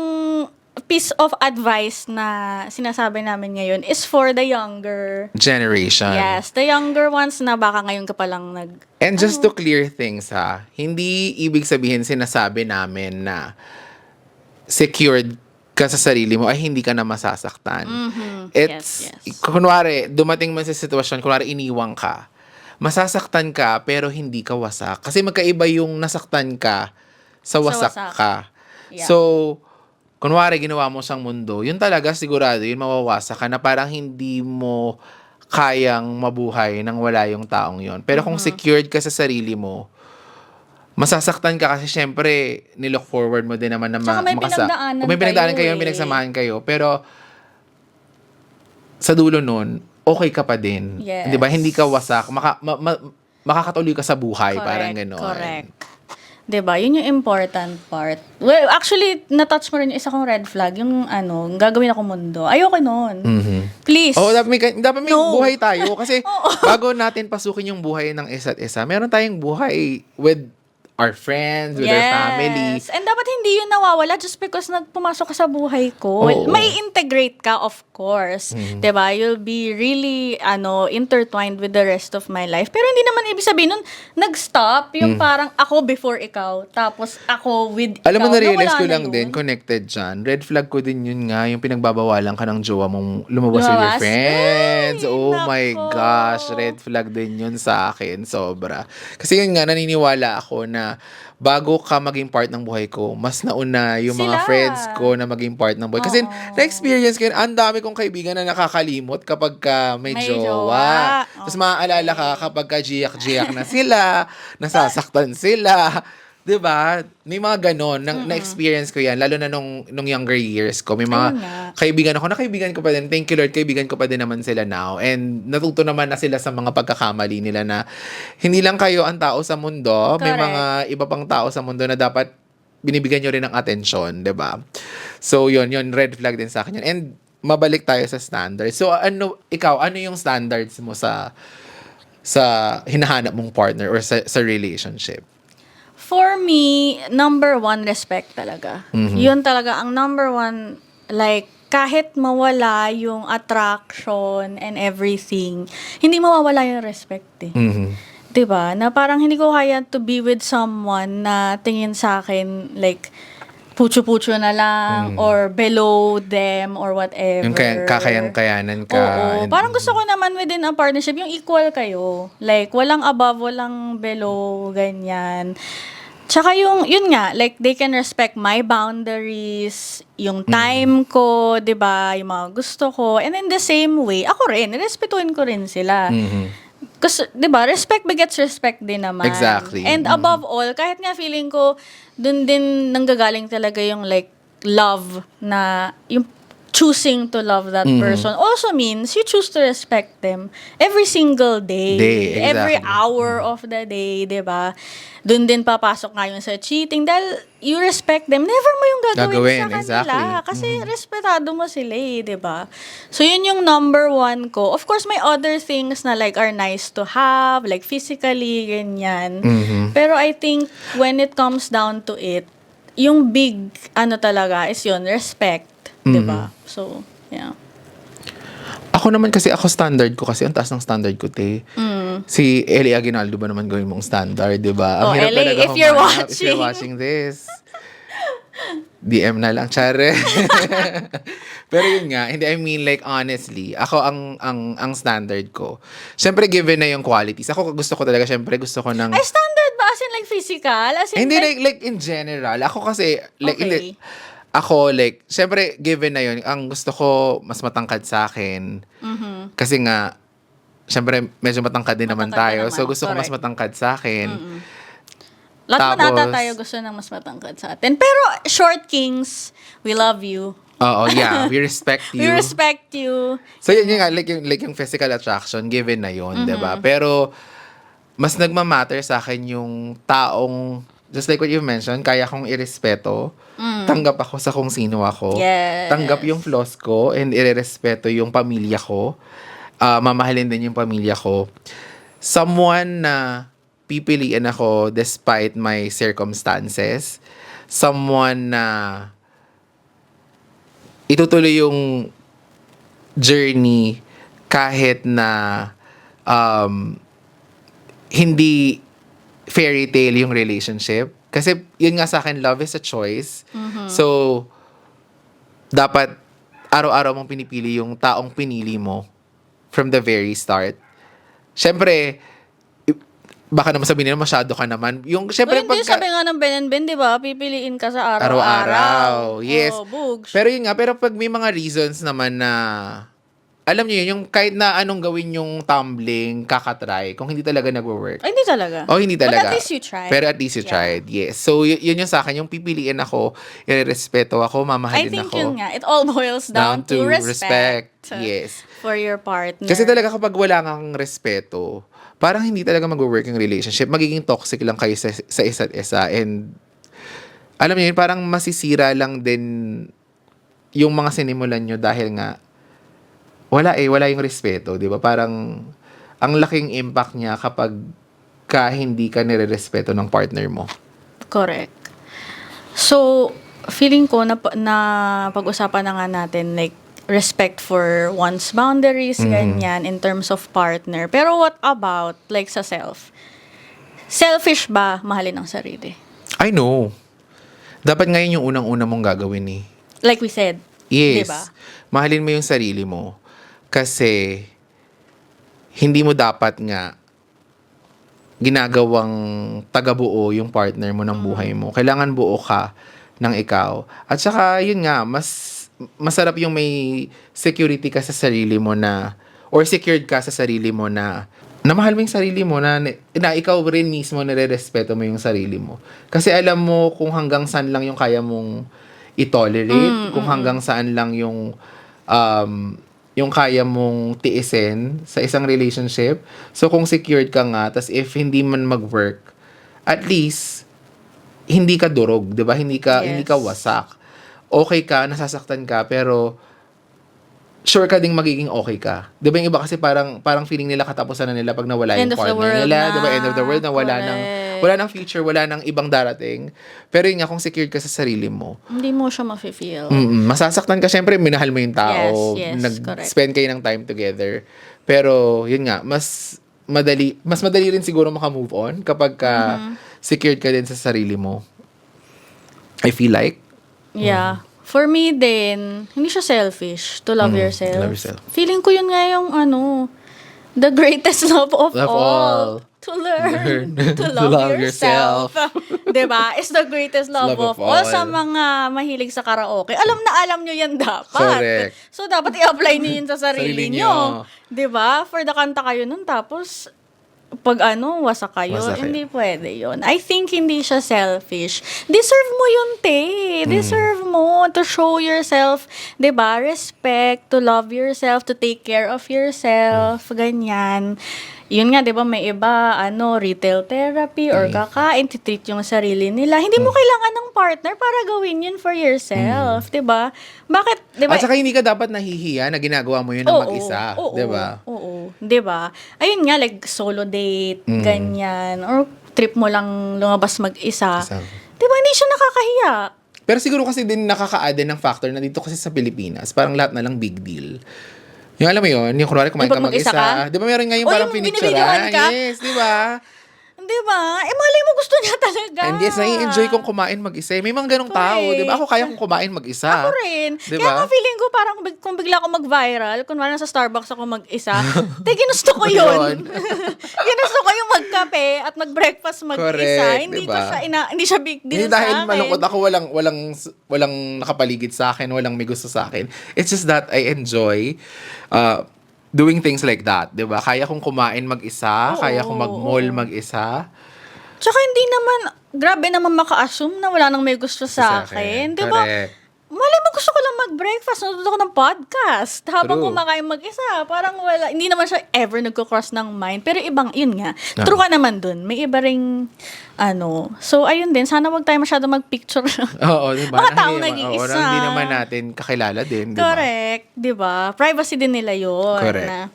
piece of advice na sinasabi namin ngayon is for the younger. Generation. Yes, the younger ones na baka ngayon ka palang And just to clear things ha, hindi ibig sabihin sinasabi namin na secured ka sa sarili mo ay hindi ka na masasaktan. It's, Yes. kunwari, dumating man sa sitwasyon, kunwari iniwang ka, masasaktan ka pero hindi ka wasak. Kasi magkaiba yung nasaktan ka sa wasak wasak. ka. Yeah. So, kunwari ginawa mo siyang mundo, yun talaga sigurado, yun mawawasak ka na parang hindi mo kayang mabuhay nang wala yung taong yon. Pero kung secured ka sa sarili mo, masasaktan ka kasi syempre nilook forward mo din naman na Tsaka may pinagdaanan may pinagdaanan kayo, kayo eh. pinagsamahan kayo, pero sa dulo nun, okay ka pa din. Yes. 'Di ba? Hindi ka wasak, makakatuloy ka sa buhay, parang gano'n. Correct. 'Di ba? Yun yung important part. Well, actually, na-touch mo rin yung isa kong red flag, yung gagawin ako mundo. Ayoko nun. Please. Oh, dapat may No. buhay tayo kasi bago natin pasukin yung buhay ng isa't isa, meron tayong buhay with our friends, with our family. And dapat hindi yun nawawala just because pumasok ka sa buhay ko. Oo. May integrate ka, of course. 'Di ba? You'll be really intertwined with the rest of my life. Pero hindi naman ibig sabihin nun nag-stop yung parang ako before ikaw, tapos ako with Alam mo, ikaw. na-realize Nawala ko na lang yun. din, connected dyan. Red flag ko din yun nga, yung pinagbabawalan ka ng jowa mong lumabas with your Lumabas? friends. Ay, Oh my nako. gosh, red flag din yun sa akin, sobra. Kasi yun nga, naniniwala ako na bago ka maging part ng buhay ko, mas nauna yung mga Sila. friends ko na maging part ng buhay. Kasi na-experience ko yun, ang dami kong kaibigan na nakakalimot kapag ka may May jowa. jowa. Tapos maaalala ka kapag ka jiyak-jiyak na sila, nasasaktan sila. 'Di ba? May mga ganon. Na-experience ko yan. Lalo na nung younger years ko. May mga Ayun nga. kaibigan ako. Kaibigan ko pa din. Thank you Lord. Kaibigan ko pa din naman sila now. And natuto naman na sila sa mga pagkakamali nila na hindi lang kayo ang tao sa mundo. May Correct. mga iba pang tao sa mundo na dapat binibigyan nyo rin ng atensyon. 'Di ba? So, yun. Red flag din sa akin yun. And mabalik tayo sa standards. So, ano yung standards mo sa hinahanap mong partner or sa relationship? For me, number one, respect talaga. Yun talaga, ang number one, like, kahit mawala yung attraction and everything, hindi mawawala yung respect eh. Diba? Na parang hindi ko kaya to be with someone na tingin sa akin, like, pucho-pucho na lang, or below them, or whatever. Yung kakayang-kayanan ka. Oo. Parang gusto ko naman within a partnership, yung equal kayo. Like, walang above, walang below, ganyan. Tsaka yun nga, like, they can respect my boundaries, yung time ko, 'di ba, yung mga gusto ko. And in the same way, ako rin, respetuhin ko rin sila. Kasi, 'di ba, respect begets respect din naman. Exactly. And above all, kahit nga feeling ko, dun din nanggagaling talaga yung, like, love na, yung choosing to love that person also means you choose to respect them every single day. Exactly. Every hour of the day, 'di ba? Doon din papasok nga yun sa cheating dahil you respect them. Never mo yung gagawin sa kanila. Exactly. Kasi respetado mo sila eh, 'di ba? So yun yung number one ko. Of course, may other things na like are nice to have, like physically, ganyan. Pero I think when it comes down to it, yung big talaga is yun, respect. 'Di ba? So, yeah. Ako naman kasi, standard ko kasi, ang taas ng standard ko, te. Si Ellie Aguinaldo ba naman gawin mong standard, di ba? Oh, Ang hirap Ellie, talaga if you're humanap if you're watching. watching this. DM na lang, chare. Pero yun nga, hindi, I mean, like, honestly, ako ang standard ko. Siyempre, given na yung qualities. Ako gusto ko talaga, siyempre, gusto ko ng... Ay, standard ba? As in like physical? As in Hindi, like in general. Ako kasi, like, Okay. ako, like, siyempre, given na yun, ang gusto ko, mas matangkad sa akin. Kasi nga, siyempre, medyo matangkad din naman Matangkad tayo. din So, naman, gusto ko mas correct. matangkad sa akin. Lahat mo nata Tapos- tayo gusto ng mas matangkad sa atin. Pero, short kings, we love you. Oo, yeah. We respect you. We respect you. So, yun nga, like yung physical attraction, given na yun, diba? Pero, mas nagmamatter sa akin yung taong, just like what you mentioned, kaya kong irespeto, tanggap ako sa kung sino ako, Yes. tanggap yung flaws ko, and irerespeto yung pamilya ko, mamahalin din yung pamilya ko. Someone na pipiliin ako despite my circumstances, someone na itutuloy yung journey kahit na hindi fairy tale yung relationship. Kasi yun nga sa akin, love is a choice. So, dapat araw-araw mong pinipili yung taong pinili mo from the very start. Siyempre, baka naman sabihin nila masyado ka naman. Yung, siyempre, Pero hindi, sabi nga ng Ben and Ben, di ba? Pipiliin ka sa araw-araw. Yes. Oh, bugs. Pero yun nga, pero pag may mga reasons naman na, alam niyo yun, yung kahit na anong gawin yung tumbling, kakatry, kung hindi talaga nagwo-work. Ay, hindi talaga. Oh, hindi But talaga. at least you tried. Pero at least you Yeah. tried, yes. So, yun yung sa akin, yung pipiliin ako, irerespeto ako, I mamahalin think ako. yun nga. It all boils down to respect. Yes. For your partner. Kasi talaga kapag wala kang respeto, parang hindi talaga mag-work yung relationship. Magiging toxic lang kayo sa isa't isa. And, alam niyo yun, parang masisira lang din yung mga sinimulan nyo dahil nga, wala yung respeto, di ba? Parang, ang laking impact niya kapag hindi ka nire-respeto ng partner mo. Correct. So, feeling ko na pag-usapan na nga natin, like, respect for one's boundaries, ganyan, in terms of partner. Pero what about, like, sa self? Selfish ba mahalin ang sarili? I know. Dapat ngayon yung unang-una mong gagawin eh. Like we said. Yes. Diba? Mahalin mo yung sarili mo. Kasi, hindi mo dapat nga ginagawang taga-buo yung partner mo ng buhay mo. Kailangan buo ka ng ikaw. At saka, yun nga, masarap yung may security ka sa sarili mo na, or secured ka sa sarili mo na mahal mo yung sarili mo, na ikaw rin mismo nire-respeto mo yung sarili mo. Kasi alam mo kung hanggang saan lang yung kaya mong i-tolerate, kung hanggang saan lang yung kaya mong tiisin sa isang relationship. So, kung secured ka nga, tas if hindi man mag-work, at least, hindi ka durog, di ba? Hindi ka wasak. Okay ka, nasasaktan ka, pero sure ka ding magiging okay ka. Di ba yung iba kasi parang feeling nila katapusan na nila pag nawala End yung of the partner world nila. na. Di ba? End of the world na Correct. wala nang future, wala nang ibang darating. Pero yun nga, kung secured ka sa sarili mo, Hindi mo siya mafe-feel. masasaktan ka, syempre, minahal mo yung tao, Yes, nag-spend kayo ng time together. Pero, yun nga, mas madali rin siguro maka-move on kapag secured ka din sa sarili mo. I feel like. Yeah. For me din, hindi siya selfish to love yourself. love yourself. Feeling ko yun nga yung the greatest love of Love all. all. To learn to To love, love yourself. Diba? It's the greatest love, Love of of all. all. Sa mga mahilig sa karaoke. Alam nyo yan dapat. Correct. So, dapat i-apply nyo yun sa sarili Sarili nyo. nyo. Diba? For the kanta kayo nun. Tapos, pag wasak kayo, Wasak kayo. hindi pwede yun. I think hindi siya selfish. Deserve mo yun, te. Deserve mo to show yourself, 'di ba? Respect, to love yourself, to take care of yourself, ganyan. Yun nga, 'di ba, may iba retail therapy or kakain, treat yung sarili nila. Hindi mo kailangan ng partner para gawin yun for yourself, 'di ba? Bakit, 'di ba? At saka hindi ka dapat nahihiya na ginagawa mo yun ng mag-isa. Oo, Di ba? Oo. Di ba? Ayun nga, like solo date, ganyan. Or trip mo lang lumabas mag-isa. Isa. Di ba, hindi siya nakakahiya? Pero siguro kasi din nakaka-add din ng factor na dito kasi sa Pilipinas, parang lahat na lang big deal. Yung alam mo yun, yung kunwari kumain Yung ka pag mag-isa mag-isa. ka? Di ba meron nga yung O, parang yung pinicturean? binibidyohan ka? Yes, di ba? Hindi, di ba? Malay mo gusto niya talaga. And yes, nai-enjoy kong kumain mag-isa. May mga ganong tao, Correct. di ba? Ako kaya kong kumain mag-isa. Ako rin. Di Kaya nga ba? feeling ko parang kung bigla ako mag-viral, kunwari nasa Starbucks ako mag-isa, ginusto ko yun. Ginusto ko yung magkape at mag-breakfast mag-isa. Correct, Hindi diba? ko siya, hindi siya big deal Hindi dahil sa akin. malungkot ako, walang nakapaligid sa akin, walang may gusto sa akin. It's just that I enjoy doing things like that, 'di ba? Kaya kong kumain mag-isa, Oo, kaya kong mag-mall oo. mag-isa. Tsaka hindi naman, grabe naman maka-assume na wala nang may gusto sa akin. Di ba? Correct. Malay mo gusto ko lang mag-breakfast, natututo ko ng podcast habang True. kumakain mag-isa. Parang wala, hindi naman siya ever nagko-cross ng mind. Pero ibang, yun nga, true ka naman dun. May iba ring, so ayun din, sana wag tayo masyado mag-picture lang. Oo, 'di ba? Mga taong nag-iisa. Hindi naman natin kakilala din, 'di ba? Correct, di ba? Privacy din nila yun. Correct.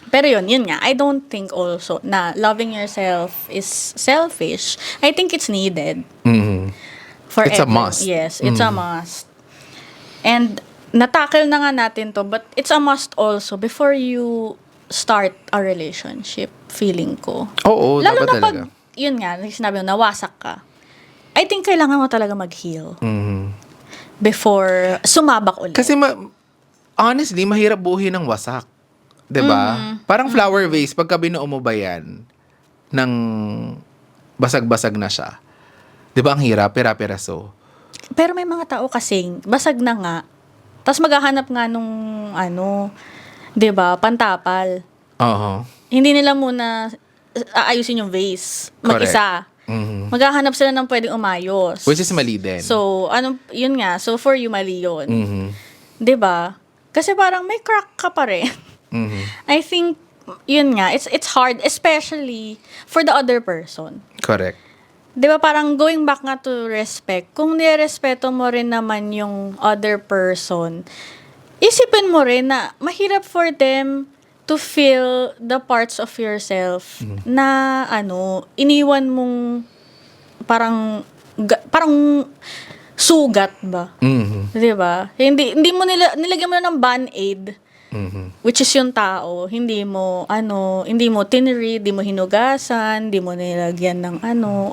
Pero yun nga, I don't think also na loving yourself is selfish. I think it's needed. Mhm. For It's a must. Yes, it's a must. And natakil na nga natin to, but it's a must also before you start a relationship, feeling ko. Oo, Lalo dapat na talaga. yun nga, like sinabi mo, nawasak ka. I think kailangan mo talaga mag-heal Mhm. before sumabak ulit. Kasi honestly, mahirap buuhin ng wasak. 'Di ba? Parang flower vase, pagka binuo mo ba yan, ng basag-basag na siya. 'Di ba ang hirap, pira-piraso. Pero may mga tao kasing basag na nga, tapos maghahanap nga nung 'di ba, pantapal. Oo. Hindi nila muna aayusin yung vase mag-isa. Mhm. Maghahanap sila ng pwedeng umayos. Which is mali din. So, yun nga. So, for you, mali yun. Mhm. 'Di ba? Kasi parang may crack ka pa rin. Mhm. I think, yun nga, it's hard, especially for the other person. Correct. 'Di ba parang going back nga to respect, kung nirespeto mo rin naman yung other person, isipin mo rin na mahirap for them to feel the parts of yourself na iniwan mong parang sugat ba? Mhm. 'Di ba? Hindi mo nilagyan mo na ng band-aid, Mhm. which is yung tao, hindi mo tinread, hindi mo hinugasan, hindi mo nilagyan ng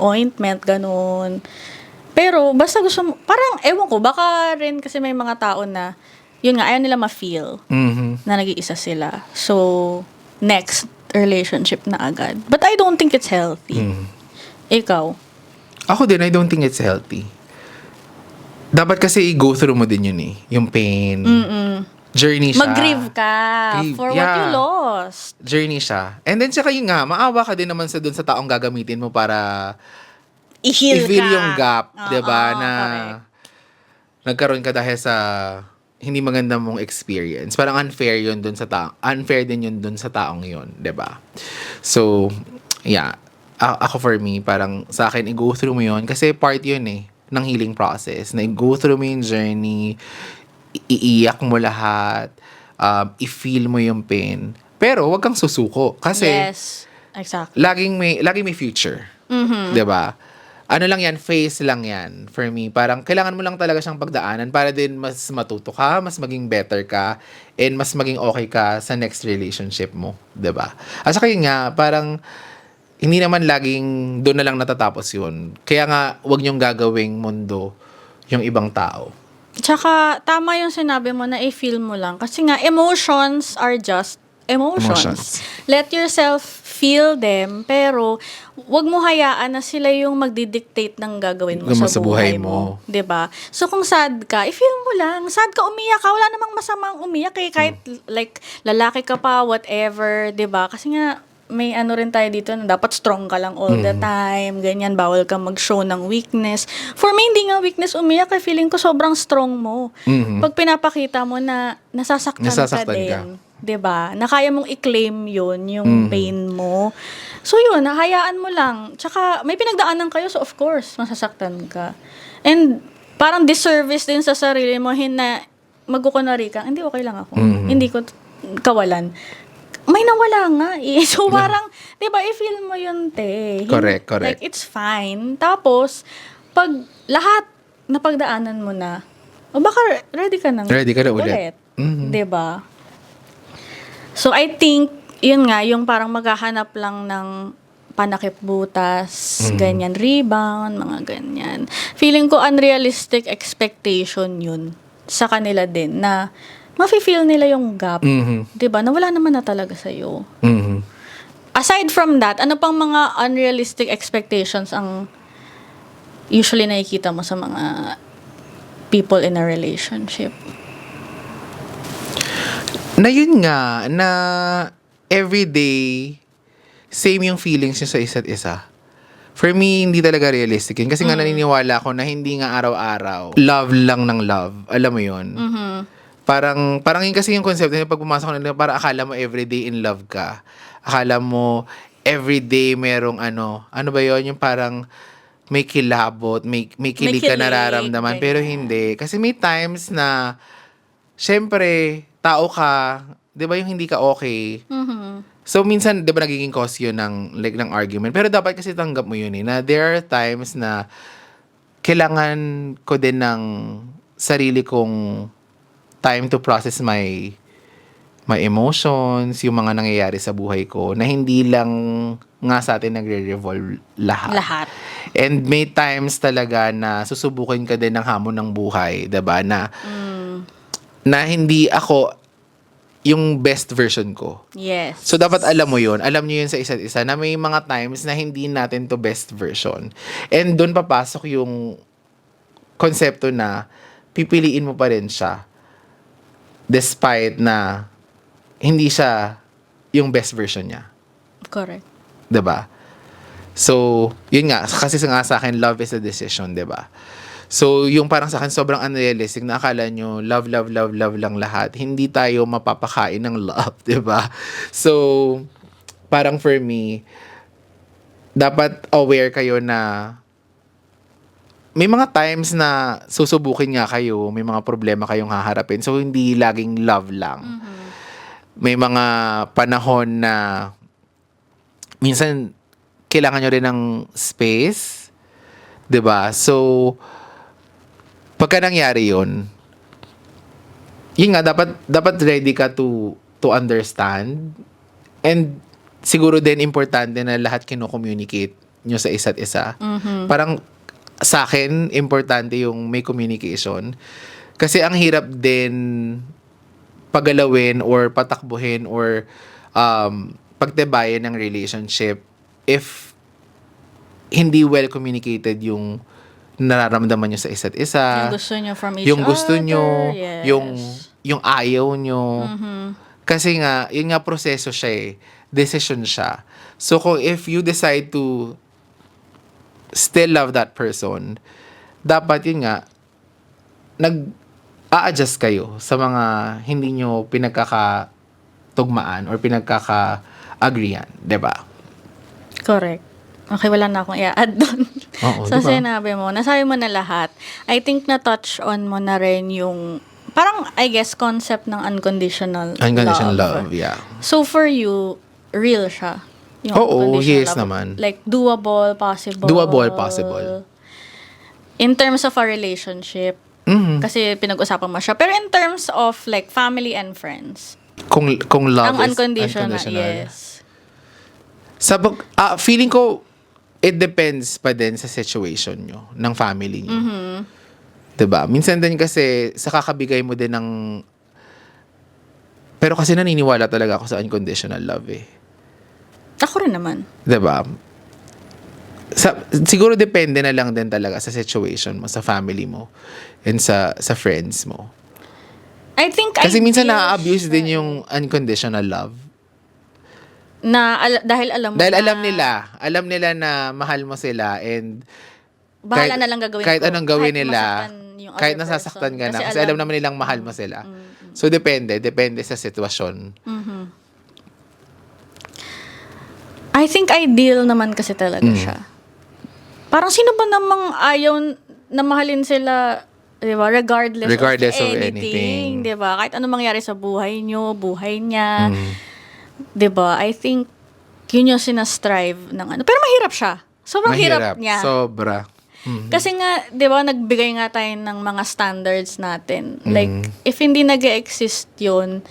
ointment, ganun. Pero basta gusto mo, parang ewan ko, baka rin kasi may mga tao na yun nga, ayaw nila ma-feel Mhm. na nag-iisa sila. So, next relationship na agad. But I don't think it's healthy. Mhm. Ikaw? Ako din, I don't think it's healthy. Dapat kasi i-go through mo din yun eh. Yung pain. Journey siya. Mag-grieve ka Grieve, for what you yeah. lost. Journey siya. And then saka yun nga, maawa ka din naman dun sa taong gagamitin mo para I-heal i-fill ka. yung gap, Oo, 'di ba, na correct. nagkaroon ka dahil sa hindi maganda mong experience. Parang unfair yun dun sa unfair din yun dun sa taong yun, 'di ba? So, yeah. Ako for me, parang sa akin i-go through mo yun kasi part yun eh ng healing process. Na i-go through mo yung journey, iiyak mo lahat, i-feel mo yung pain. Pero wag kang susuko kasi Yes. Exactly. laging may future. 'Di ba? Ano lang yan, phase lang yan for me. Parang kailangan mo lang talaga siyang pagdaanan para din mas matuto ka, mas maging better ka, and mas maging okay ka sa next relationship mo. 'Di ba? At saka yun nga, parang hindi naman laging doon na lang natatapos yun. Kaya nga, wag niyong gagawing mundo yung ibang tao. Tsaka, tama yung sinabi mo na i-feel mo lang. Kasi nga, emotions are just emotions. Let yourself feel them, pero wag mo hayaan na sila yung magdidictate ng gagawin mo sa buhay mo. 'Di ba? So, kung sad ka, i-feel mo lang. Sad ka, umiyak ka. Wala namang masamang umiyak eh. Kahit like, lalaki ka pa, whatever. 'Di ba? Kasi nga, may rin tayo dito na dapat strong ka lang all the time, ganyan, bawal ka mag-show ng weakness. For me, hindi nga weakness umiyak, feeling ko sobrang strong mo. Pag pinapakita mo na nasasaktan ka din, 'di ba? Na kaya mong i-claim 'yun, yung pain mo. So yun, hayaan mo lang. Tsaka may pinagdaanan kayo, so of course, masasaktan ka. And parang disservice din sa sarili mo na magkukunwari ka, hindi okay lang ako. Hindi ko kawalan. May nawala nga eh. So, parang, di ba, i-feel mo yun, te. Correct. Like, it's fine. Tapos, pag lahat napagdaanan mo na, baka ready ka na ulit. Di ba? So, I think, yun nga, yung parang maghahanap lang ng panakip butas, ganyan, rebound, mga ganyan. Feeling ko unrealistic expectation yun sa kanila din na mafe-feel nila yung gap. 'Di ba? Na wala naman na talaga sa'yo. Aside from that, ano pang mga unrealistic expectations ang usually nakikita mo sa mga people in a relationship? Na yun nga, na everyday, same yung feelings nyo sa isa't isa. For me, hindi talaga realistic yun. Kasi nga naniniwala ako na hindi nga araw-araw, love lang ng love. Alam mo yun? Parang yun kasi yung concept na pag pumasok ko na, parang akala mo everyday in love ka. Akala mo everyday merong ano ba yun? Yung parang may kilabot, may kilig ka kilig, nararamdaman. Pero ganyan. hindi. Kasi may times na, syempre, tao ka, 'di ba yung hindi ka okay? So minsan 'di ba nagiging cause yun ng ng argument. Pero dapat kasi tanggap mo yun na there are times na kailangan ko din ng sarili kong time to process my emotions, yung mga nangyayari sa buhay ko na hindi lang nga sa atin nagre-revolve lahat. And may times talaga na susubukin ka din ng hamon ng buhay, 'di ba? Na hindi ako yung best version ko. Yes. So, dapat alam mo yun. Alam nyo yun sa isa't isa na may mga times na hindi natin to best version. And doon papasok yung konsepto na pipiliin mo pa rin siya despite na hindi siya yung best version niya. Correct. 'Di ba? So, yun nga. Kasi nga sa akin, love is a decision, 'di ba? So, yung parang sa akin, sobrang unrealistic na akala nyo, love lang lahat. Hindi tayo mapapakain ng love, di ba? So, parang for me, dapat aware kayo na may mga times na susubukin nga kayo, may mga problema kayong haharapin. So, hindi laging love lang. May mga panahon na minsan, kailangan nyo rin ng space, di ba? So, pagka nangyari yun nga, dapat ready ka to understand. And siguro din importante na lahat kino-communicate nyo sa isa't isa. Parang sa akin, importante yung may communication. Kasi ang hirap din pagalawin or patakbuhin or pagtibayin ng relationship if hindi well communicated yung nararamdaman nyo sa isa't isa. Yung gusto nyo from each Yung gusto other. nyo, Yes. yung ayaw nyo. Kasi nga, yun nga proseso siya eh. Decision siya. So, kung if you decide to still love that person, dapat yun nga, nag-a-adjust kayo sa mga hindi nyo pinagkakatugmaan or pinagkaka-agreean. Diba? Correct. Okay, wala na akong i-add doon. Oo, Sa diba? sinabi mo, nasabi mo na lahat. I think na-touch on mo na rin yung, parang, I guess, concept ng unconditional Love, yeah. So, for you, real siya? Yung Oo, unconditional yes love? naman. Like, doable, possible? Doable, possible. In terms of a relationship, kasi pinag-usapan mo siya. Pero in terms of, like, family and friends, Kung love ang is unconditional, unconditional. yes. Feeling ko, it depends pa din sa situation nyo, ng family nyo. Diba? Minsan din kasi, sa kakabigay mo din ng... Pero kasi naniniwala talaga ako sa unconditional love eh. Ako rin naman. Diba? Siguro depende na lang din talaga sa situation mo, sa family mo, and sa friends mo. I think Kasi minsan ideal na-abuse siya din yung unconditional love. dahil alam mo Dahil na, alam nila na mahal mo sila and bahala na lang gagawin kahit ko. anong gawin Kahit nila, masaktan yung kahit other nasasaktan ka person. na, kasi alam naman nilang mahal mo sila. So, depende sa sitwasyon. I think ideal naman kasi talaga siya. Parang sino ba namang ayaw na mahalin sila, di ba? Regardless of anything. anything. Di ba? Kahit anong mangyari sa buhay nyo, buhay niya. Di ba? I think yun yung sinastrive ng ano. Pero mahirap siya. Sobrang hirap niya. Sobra. Kasi nga, di ba, nagbigay nga tayo ng mga standards natin. Like, if hindi nag-exist yun,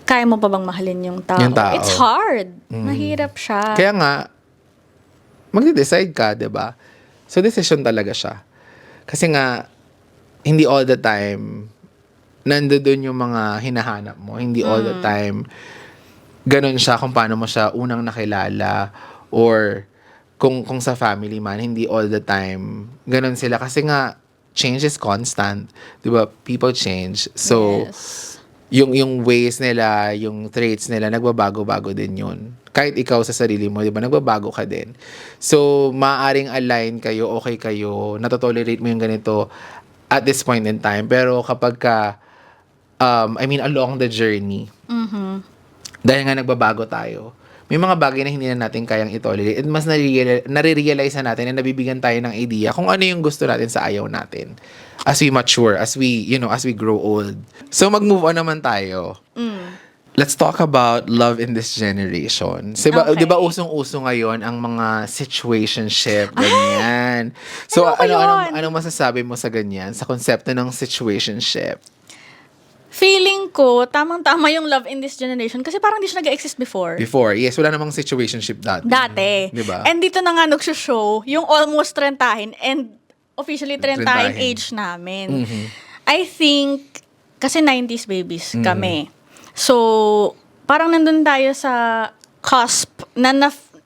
kaya mo pa bang mahalin yung tao? Yung tao. It's hard. Mahirap siya. Kaya nga, magde-decide ka, 'di ba? So decision talaga siya. Kasi nga hindi all the time nandoon yung mga hinahanap mo. Hindi all the time ganun siya kung paano mo siya unang nakilala, or kung sa family man, hindi all the time ganun sila kasi nga change is constant, 'di ba? People change. So Yes. yung ways nila, yung traits nila, nagbabago-bago din yun. Kahit ikaw sa sarili mo, di ba, nagbabago ka din. So, maaaring align kayo, okay kayo, natotolerate mo yung ganito at this point in time. Pero kapag ka, along the journey, dahil nga nagbabago tayo, may mga bagay na hindi na natin kayang itolerate. At mas nare-realize na natin na nabibigyan tayo ng idea kung ano yung gusto natin sa ayaw natin. As we mature, as we grow old. So, mag-move on naman tayo. Let's talk about love in this generation. Okay. Di ba usong-uso ngayon ang mga situationship, ganyan. So, Ano ba yun? anong masasabi mo sa ganyan? Sa konsepto ng situationship? Feeling ko, tamang-tama yung love in this generation kasi parang di siya nag-exist before. Before, yes, wala namang situationship dati. Dati. Di ba? And dito na nga nag-show yung almost trentahin and officially trentahin Trentahin. age namin. I think, kasi 90s babies kami. So, parang nandun tayo sa cusp na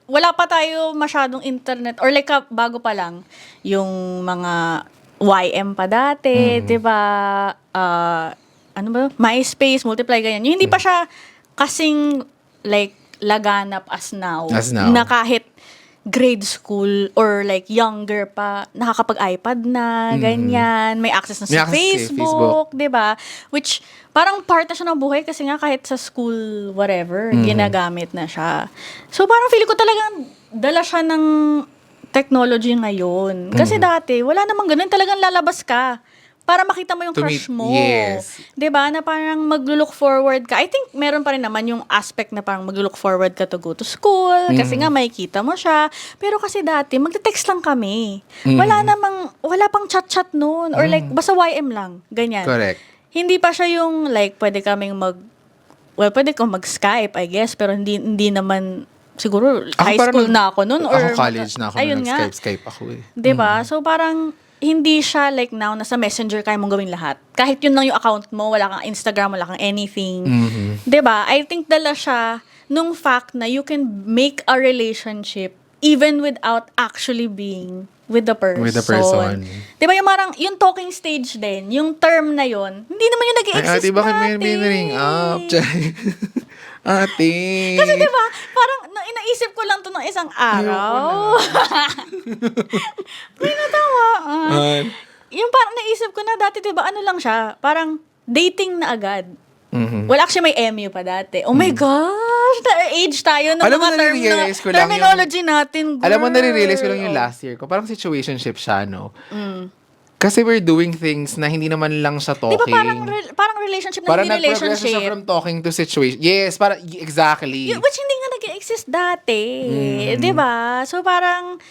wala pa tayo masyadong internet or like bago pa lang yung mga YM pa dati, 'di ba? Ano ba? MySpace, Multiply, ganyan. Yung hindi pa siya kasing like laganap as now. As now. Na kahit grade school or like younger pa, nakakapag-iPad na, ganyan. May access na May sa access sa Facebook, 'di ba? Which parang part na siya ng buhay kasi nga kahit sa school, whatever, ginagamit na siya. So parang feeling ko talagang dala siya ng technology ngayon. Kasi dati, wala namang ganun. Talagang lalabas ka para makita mo yung To crush meet- mo. yes. 'Di ba? Na parang mag-look forward ka. I think meron pa rin naman yung aspect na parang mag-look forward ka to go to school kasi nga makikita mo siya. Pero kasi dati, magte-text lang kami. Wala pang chat-chat noon or like basta YM lang. Ganyan. Correct. Hindi pa siya yung like pwede kaming pwede kang mag-Skype, I guess, pero hindi naman siguro high parang school na ako noon or Ako college na ako ayun na nga. nag-Skype ako eh. 'Di ba? So parang hindi siya like now na sa Messenger kaya mong gawin lahat. Kahit yun lang yung account mo, wala kang Instagram, wala kang anything. 'Di ba? I think dala siya nung fact na you can make a relationship even without actually being with the person. With the person. 'Di ba yung parang yung talking stage din, yung term na yun, hindi naman yung Ay, nag-exist ate, bakit dati. may ring up? Ate. Kasi 'di ba, parang inaisip ko lang to ng isang araw. May natawa. Yung parang naisip ko na dati, 'di ba, ano lang siya, parang dating na agad. Well, actually, may MU pa dati. Oh my gosh! Na-age tayo ng Alam mo, mga nare-realize ko lang terminology natin, girl. Alam mo, nare-realize ko lang yung last year ko. Parang situationship siya, no? Kasi we're doing things na hindi naman lang siya talking. Di ba parang relationship na Parang hindi nag-progress siya relationship? from talking to situation. Yes, parang exactly. Which hindi nga nag-exist dati. Di ba? So parang,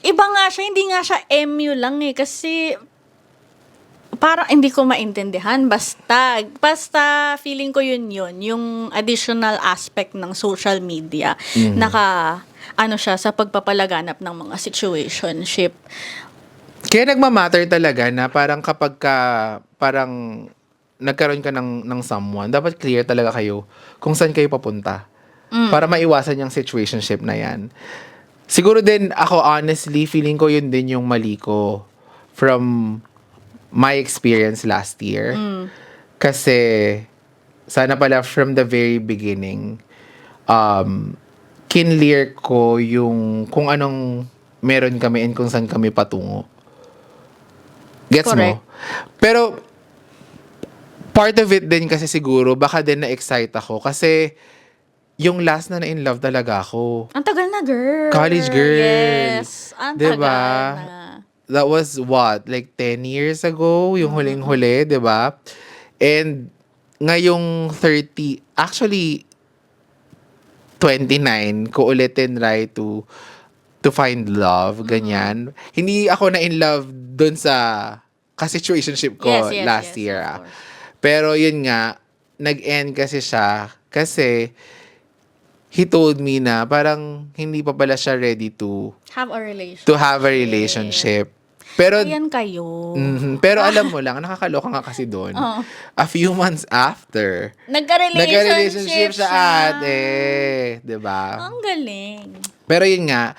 iba nga siya, hindi nga siya MU lang eh. Kasi, parang hindi ko maintindihan. Basta feeling ko yun. Yung additional aspect ng social media. Ano siya, sa pagpapalaganap ng mga situationship. Kaya nagmamatter talaga na parang kapag parang nagkaroon ka ng someone, dapat clear talaga kayo kung saan kayo papunta. Para maiwasan yung situationship na yan. Siguro din, ako honestly, feeling ko yun din yung mali ko from my experience last year. Kasi, sana pala from the very beginning, kinlear ko yung kung anong meron kami and kung saan kami patungo. Gets Correct. mo? Pero, part of it din kasi siguro, baka din na-excite ako. Kasi, yung last na in love talaga ako. Ang tagal na, girl. College girl. Yes. Ang Diba? tagal na. That was what? Like 10 years ago? Yung huling-huli, di ba? And, ngayong 30, actually, 29, ko ulitin, right, to find love, ganyan. Hindi ako na in love dun sa ka-situationship ko Yes, last yes, year. of course. Pero yun nga, nag-end kasi siya kasi he told me na parang hindi pa pala siya ready to Have a relationship. have a relationship. Pero Ayan kayo. pero alam mo lang, nakakaloka nga kasi doon. Oo. A few months after, Nagka-relationship siya ate. 'Di ba? Ang galing. Pero yun nga,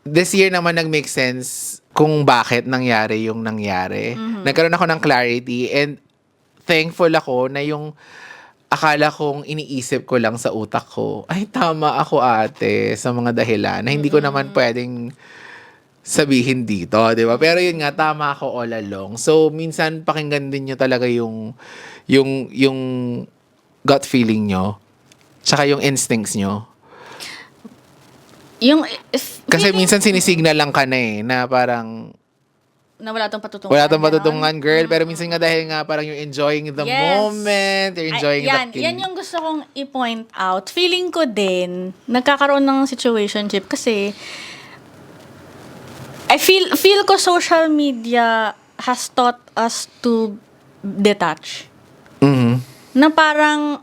this year naman nag-make sense kung bakit nangyari yung nangyari. Nagkaroon ako ng clarity and thankful ako na yung akala kong iniisip ko lang sa utak ko, ay tama ako ate sa mga dahilan na hindi ko naman pwedeng sabihin dito, di ba? Pero yun nga, tama ako all along. So, minsan pakinggan din nyo talaga yung gut feeling nyo, tsaka yung instincts nyo. Kasi minsan sinisignal lang ka na na parang na wala tong patutungan. wala tong patutungan, girl. Pero minsan nga dahil nga parang you're enjoying the moment, you're enjoying yan yung gusto kong i-point out. Feeling ko din, nagkakaroon ng situationship kasi I feel ko social media has taught us to detach. Mhm. Na parang,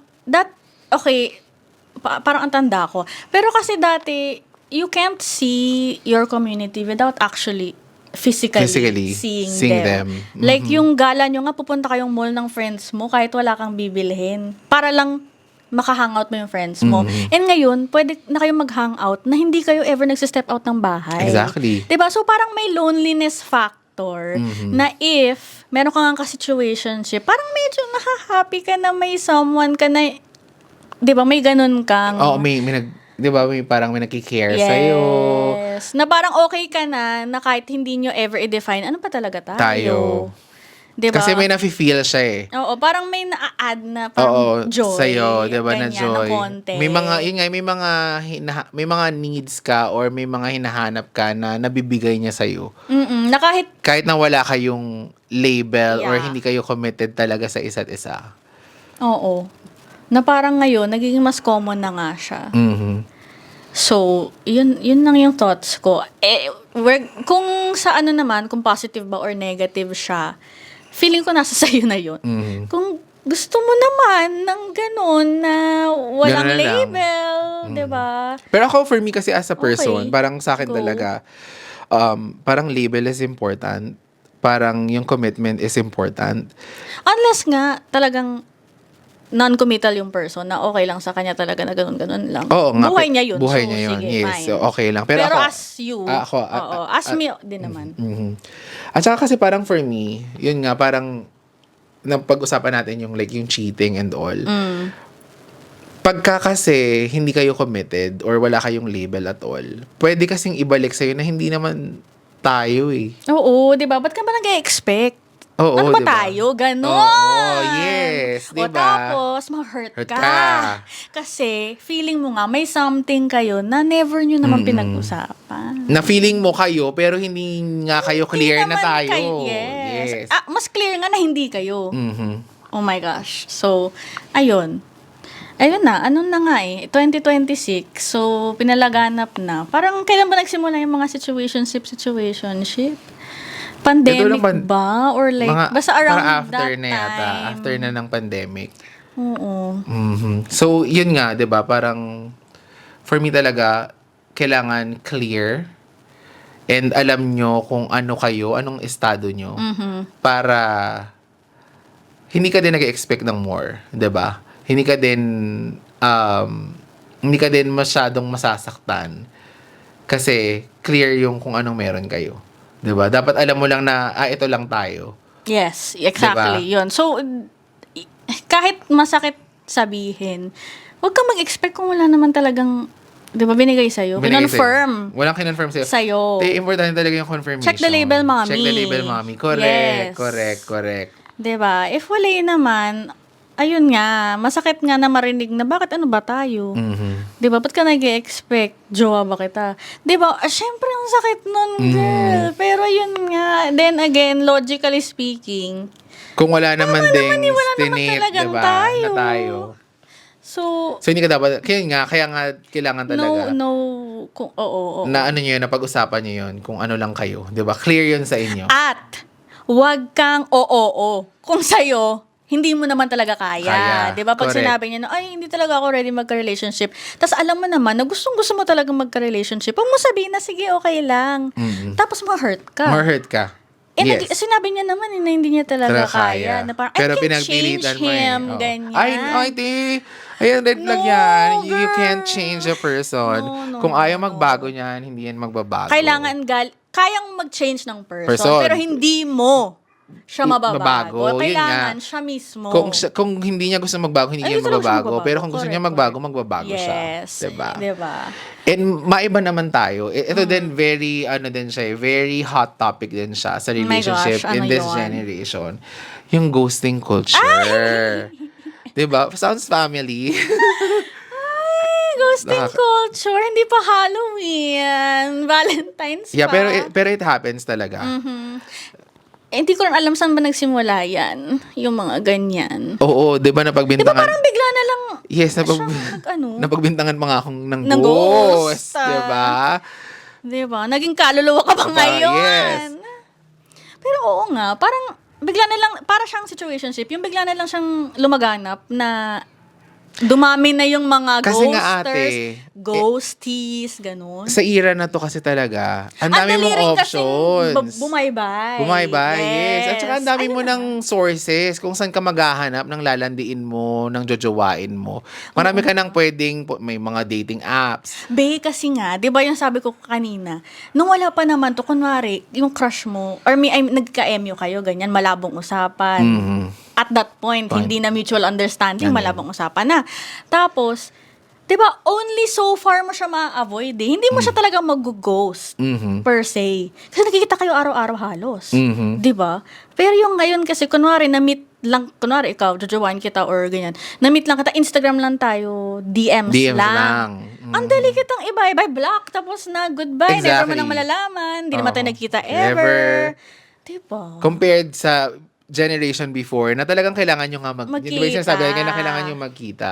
parang ang tanda ko. Pero kasi dati, you can't see your community without actually physically seeing them. Like yung gala nyo nga, pupunta kayong mall ng friends mo kahit wala kang bibilhin. Para lang makahangout mo yung friends mo. And ngayon, pwede na kayong mag-hangout na hindi kayo ever nagsistep out ng bahay. Exactly. Diba? So parang may loneliness factor na if meron ka nga ka-situationship, parang medyo naka-happy ka na may someone ka na, diba, may ganun kang... Oo, di ba, may parang may nakikare sa'yo. Yes. Na parang okay ka na kahit hindi nyo ever i-define, ano pa talaga tayo? Diba? Kasi may nafe-feel siya eh. Oo, parang may na-add na parang joy. Sa'yo, di ba, na ganyan, joy. Na konti. May mga, yun nga, may mga needs ka or may mga hinahanap ka na nabibigay niya sa'yo. Na Kahit na wala kayong label or Yeah. hindi kayo committed talaga sa isa't isa. Oo. Na parang ngayon, nagiging mas common na nga siya. So, yun lang yung thoughts ko. Kung sa ano naman, kung positive ba or negative siya, feeling ko nasa sayo na yun. Kung gusto mo naman ng ganun na walang Ganun na lang. label, di ba? Pero ako, for me kasi as a person, Okay. parang sa akin Go. talaga, parang label is important. Parang yung commitment is important. Unless nga, talagang non-committal yung person na okay lang sa kanya talaga na ganun-ganun lang. Oo nga. Buhay niya yun. Buhay So, niya yun. sige, Yes. fine. So, okay lang. Pero ako, as you, ako, as me din naman. At saka kasi parang for me, yun nga, parang napag-usapan natin yung like yung cheating and all. Pagka kasi hindi kayo committed or wala kayong label at all, pwede kasing ibalik sa'yo na hindi naman tayo eh. Oo, di ba? Ba't ka ba nag-expect? Oo, ano ba diba? tayo? Ganon. Oo, yes. O Diba? tapos, ma-hurt Hurt ka. ka. Kasi, feeling mo nga, may something kayo na never nyo naman pinag-usapan. Na feeling mo kayo, pero hindi nga kayo clear Hindi na naman tayo. kayo- yes. Mas clear nga na hindi kayo. Mhm. Oh my gosh. So, ayun. Ayun na, ano na nga 2026. So, pinalaganap na. Parang kailan ba nagsimula yung mga situationship? Pandemic Ito lang ba? Or like, basta around para after that na yata. time. After na ng pandemic. Oo. So, yun nga, 'di ba? Parang for me talaga kailangan clear and alam nyo kung ano kayo, anong estado nyo para hindi ka din nag-expect ng more, 'di ba? Hindi ka din masyadong masasaktan kasi clear yung kung anong meron kayo. 'Di ba? Dapat alam mo lang na ito lang tayo. Yes, exactly. Yun. So, kahit masakit sabihin, huwag kang mag-expect kung wala naman talagang, di ba, binigay sa'yo. Binigay Kinonfirm sa'yo. Walang kinonfirm sa'yo. sa'yo. Importante talaga yung confirmation. Check the label, mommy. Check the label, mommy. Yes. Correct. Di ba? If wala naman, ayun nga, masakit nga na marinig na bakit ano ba tayo? Di ba? Ba't ka nag-expect? Jowa ba kita? Di ba? Syempre, ang sakit nun, girl. Pero yun nga, then again, logically speaking, Kung wala naman ding wala naman stinate, talagang diba? tayo. Na tayo. so, So, hindi ka dapat, kaya nga, kailangan talaga oo. na ano nyo yun, na pag-usapan nyo yun, kung ano lang kayo. Diba? Clear yun sa inyo. At, wag kang oo. Kung sa'yo, hindi mo naman talaga kaya. Kaya. 'Di ba? Pag Correct. sinabi niya na, ay, hindi talaga ako ready magka-relationship. Tapos alam mo naman na gustong-gusto mo talaga magka-relationship. Huwag mo sabihin na, sige, okay lang. Tapos ma-hurt ka. Ma-hurt ka. Yes. Sinabi niya naman na hindi niya talaga kaya. Na parang, Pero I can change pinagpilitan mo him, Oo. ganyan. Ay, di. Ayan, red flag No, yan. You girl. can't change a person. No, Kung no, ayaw no. magbago niyan, hindi yan magbabago. Kailangan kayang mag-change ng person, Person. pero hindi mo siya mababago. Mabago, yun Kailangan nga. siya mismo. Kung hindi niya gusto magbago, hindi Ay, niya hindi talaga siya magbabago. Pero kung gusto niya Correct, magbago, correct. magbabago siya. Yes. Diba? Diba? And maiba naman tayo. Ito din very, din siya, very hot topic din siya sa Oh my relationship gosh, in ano this yun? generation. Yung ghosting culture. Diba? Sounds family. Ghosting Nakaka- culture, hindi pa Halloween. Valentine's Yeah, pa. pero it happens talaga. Hindi ko rin alam saan ba nagsimula yan. Yung mga ganyan. Oo, 'di ba Di ba napagbintangan? parang bigla na lang Yes, ano? napagbintangan pa nga akong ng Ng ghost, ghost, ah. 'di ba? Di ba? Naging kaluluwa ka ba Aba, ngayon? yes. Pero oo nga, parang bigla na lang, para siyang situationship, yung bigla na lang siyang lumaganap na dumami na yung mga Kasi nga, ghosters, ate, ghosties, ganun. Sa era na to kasi talaga, ang Ang dami dali mong rin kasing options. bumaybay. Bumaybay, yes. At saka ang dami Ayun mo na ng sources kung saan ka maghahanap ng lalandiin mo, ng jojowain mo. Marami ka nang pwedeng, may mga dating apps. Be, kasi nga, di ba yung sabi ko kanina, nung wala pa naman to, kunwari, yung crush mo, or nagka-MU kayo, ganyan, malabong usapan. At that point, hindi na mutual understanding, Ano? malabong usapan na. Tapos, di ba, only so far mo siya ma-avoid eh. Hindi mo siya talaga mag-ghost, per se. Kasi nakikita kayo araw-araw halos. Di ba? Pero yung ngayon kasi, kunwari, na-meet lang, kunwari, ikaw, jojowain kita or ganyan, na-meet lang kita, Instagram lang tayo, DMs DMs lang. lang. Ang dali kitang iba-iba, block, tapos na, goodbye, never mo Exactly. nang malalaman, hindi naman tayo Oo. nagkita Never. ever. Diba? Compared sa generation before, na talagang kailangan nyo nga Magkita. Di ba yung sinasabi na kailangan nyo magkita?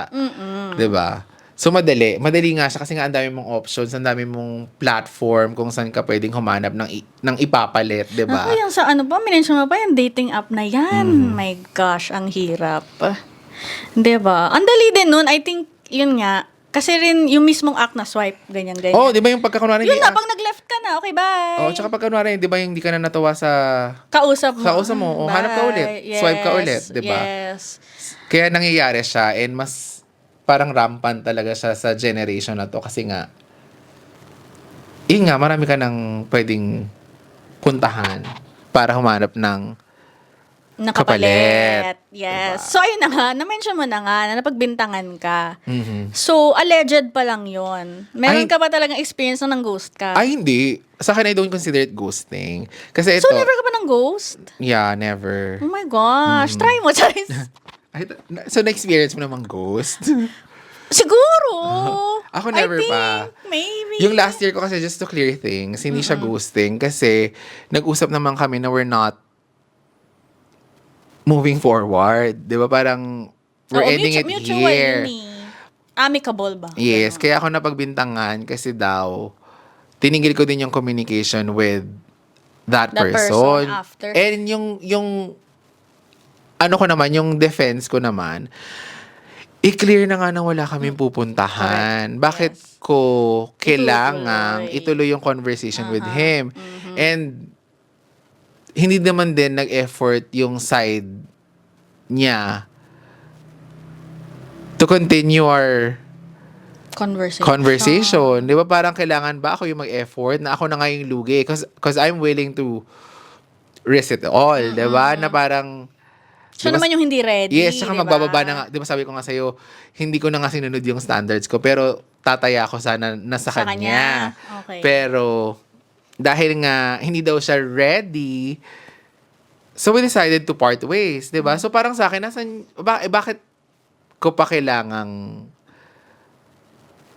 Di ba? So, madali. Madali nga siya kasi nga ang dami mong options, ang dami mong platform kung saan ka pwedeng humanap ng ipapalit, di ba? Ako yung sa ano pa, minention mo pa yung dating app na yan. My gosh, ang hirap. Diba? Ang dali din nun, I think, yun nga, kasi rin yung mismong act na swipe, ganyan-ganyan. Oh, di ba yung pagkakunwari Yun na, pag nag-left ka na, okay, bye. Oh, tsaka pagkakunwari, di ba yung hindi ka na natuwa sa Kausap mo. Kausap mo, o hanap ka ulit. Swipe ka ulit, di ba? Yes. Kaya nangyayari siya and mas parang rampant talaga siya sa generation na to kasi nga yun nga, marami ka nang pwedeng puntahan para humanap ng Nakapalit. Kapalit. Yes. Diba? So, ayun na nga, na-mention mo na nga, na napagbintangan ka. Mhm. So, alleged pa lang yon. Meron Ay- ka ba talagang experience na ng ghost ka? Ay, hindi. Sa akin, I don't consider it ghosting. Kasi ito, So, never ka ba ng ghost? yeah, never. Oh my gosh. Try mo, Charis. Ay, so, na-experience mo namang ghost? Siguro. Ako never I think, pa. maybe. Yung last year ko kasi, just to clear things, hindi siya ghosting kasi nag-usap naman kami na we're not moving forward. Di ba? Parang we're Oo, ending it mutual here. yun eh. Amicable ba? Yes, kaya ako napagbintangan kasi daw, tinigil ko din yung communication with that That person person. after. And yung ano ko naman, yung defense ko naman, i-clear na nga na wala kaming pupuntahan. Correct. Bakit Yes. ko kailangang Itutuloy. ituloy yung conversation with him? And hindi naman din nag-effort yung side niya to continue our conversation. Di ba parang kailangan ba ako yung mag-effort na ako na nga yung lugi? Because I'm willing to risk it all. Di ba? Na parang Siya di ba, naman yung hindi ready. yes, saka diba? magbababa na nga. Di ba sabi ko nga sa'yo, hindi ko na nga sinunod yung standards ko. Pero tataya ako sana na sa Sa kanya. kanya. Okay. Pero dahil nga hindi daw siya ready, so we decided to part ways. Di ba? So parang sa akin, bakit ko pa kailangang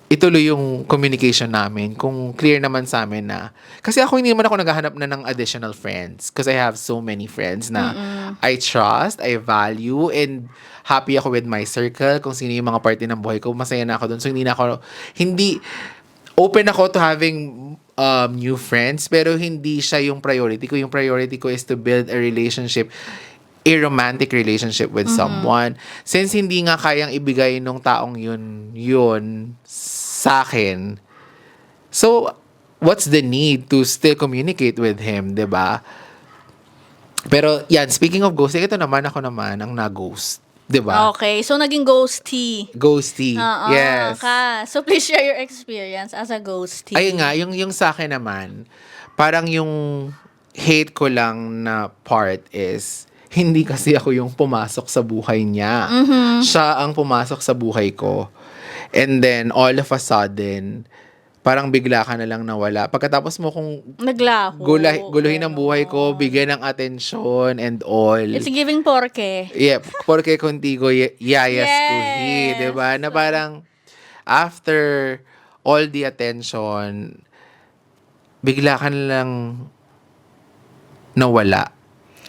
ituloy yung communication namin kung clear naman sa amin na kasi ako hindi naman ako naghahanap na ng additional friends because I have so many friends na I trust, I value, and happy ako with my circle. Kung sino yung mga parte ng buhay ko, masaya na ako dun. So hindi open ako to having new friends, pero hindi siya yung priority ko. Yung priority ko is to build a relationship a romantic relationship with someone. Since hindi nga kayang ibigay nung taong yun sa akin, so, what's the need to still communicate with him, 'di ba? Pero, yan, speaking of ghosting, ito naman, ako naman ang na-ghost. 'Di ba? Okay, so naging ghosty. Ghosty. Oo, Yes. So please share your experience as a ghosty. Ayun nga, yung sa akin naman, parang yung hate ko lang na part is, hindi kasi ako yung pumasok sa buhay niya. Siya ang pumasok sa buhay ko. And then, all of a sudden, parang bigla ka na lang nawala. Pagkatapos mo kung Naglaho. guluhin ang buhay ko, bigyan ng atensyon and all. It's giving porke. Yeah, porque contigo yayas kuhi, Yes. 'di ba? Na parang after all the attention, bigla ka na lang nawala,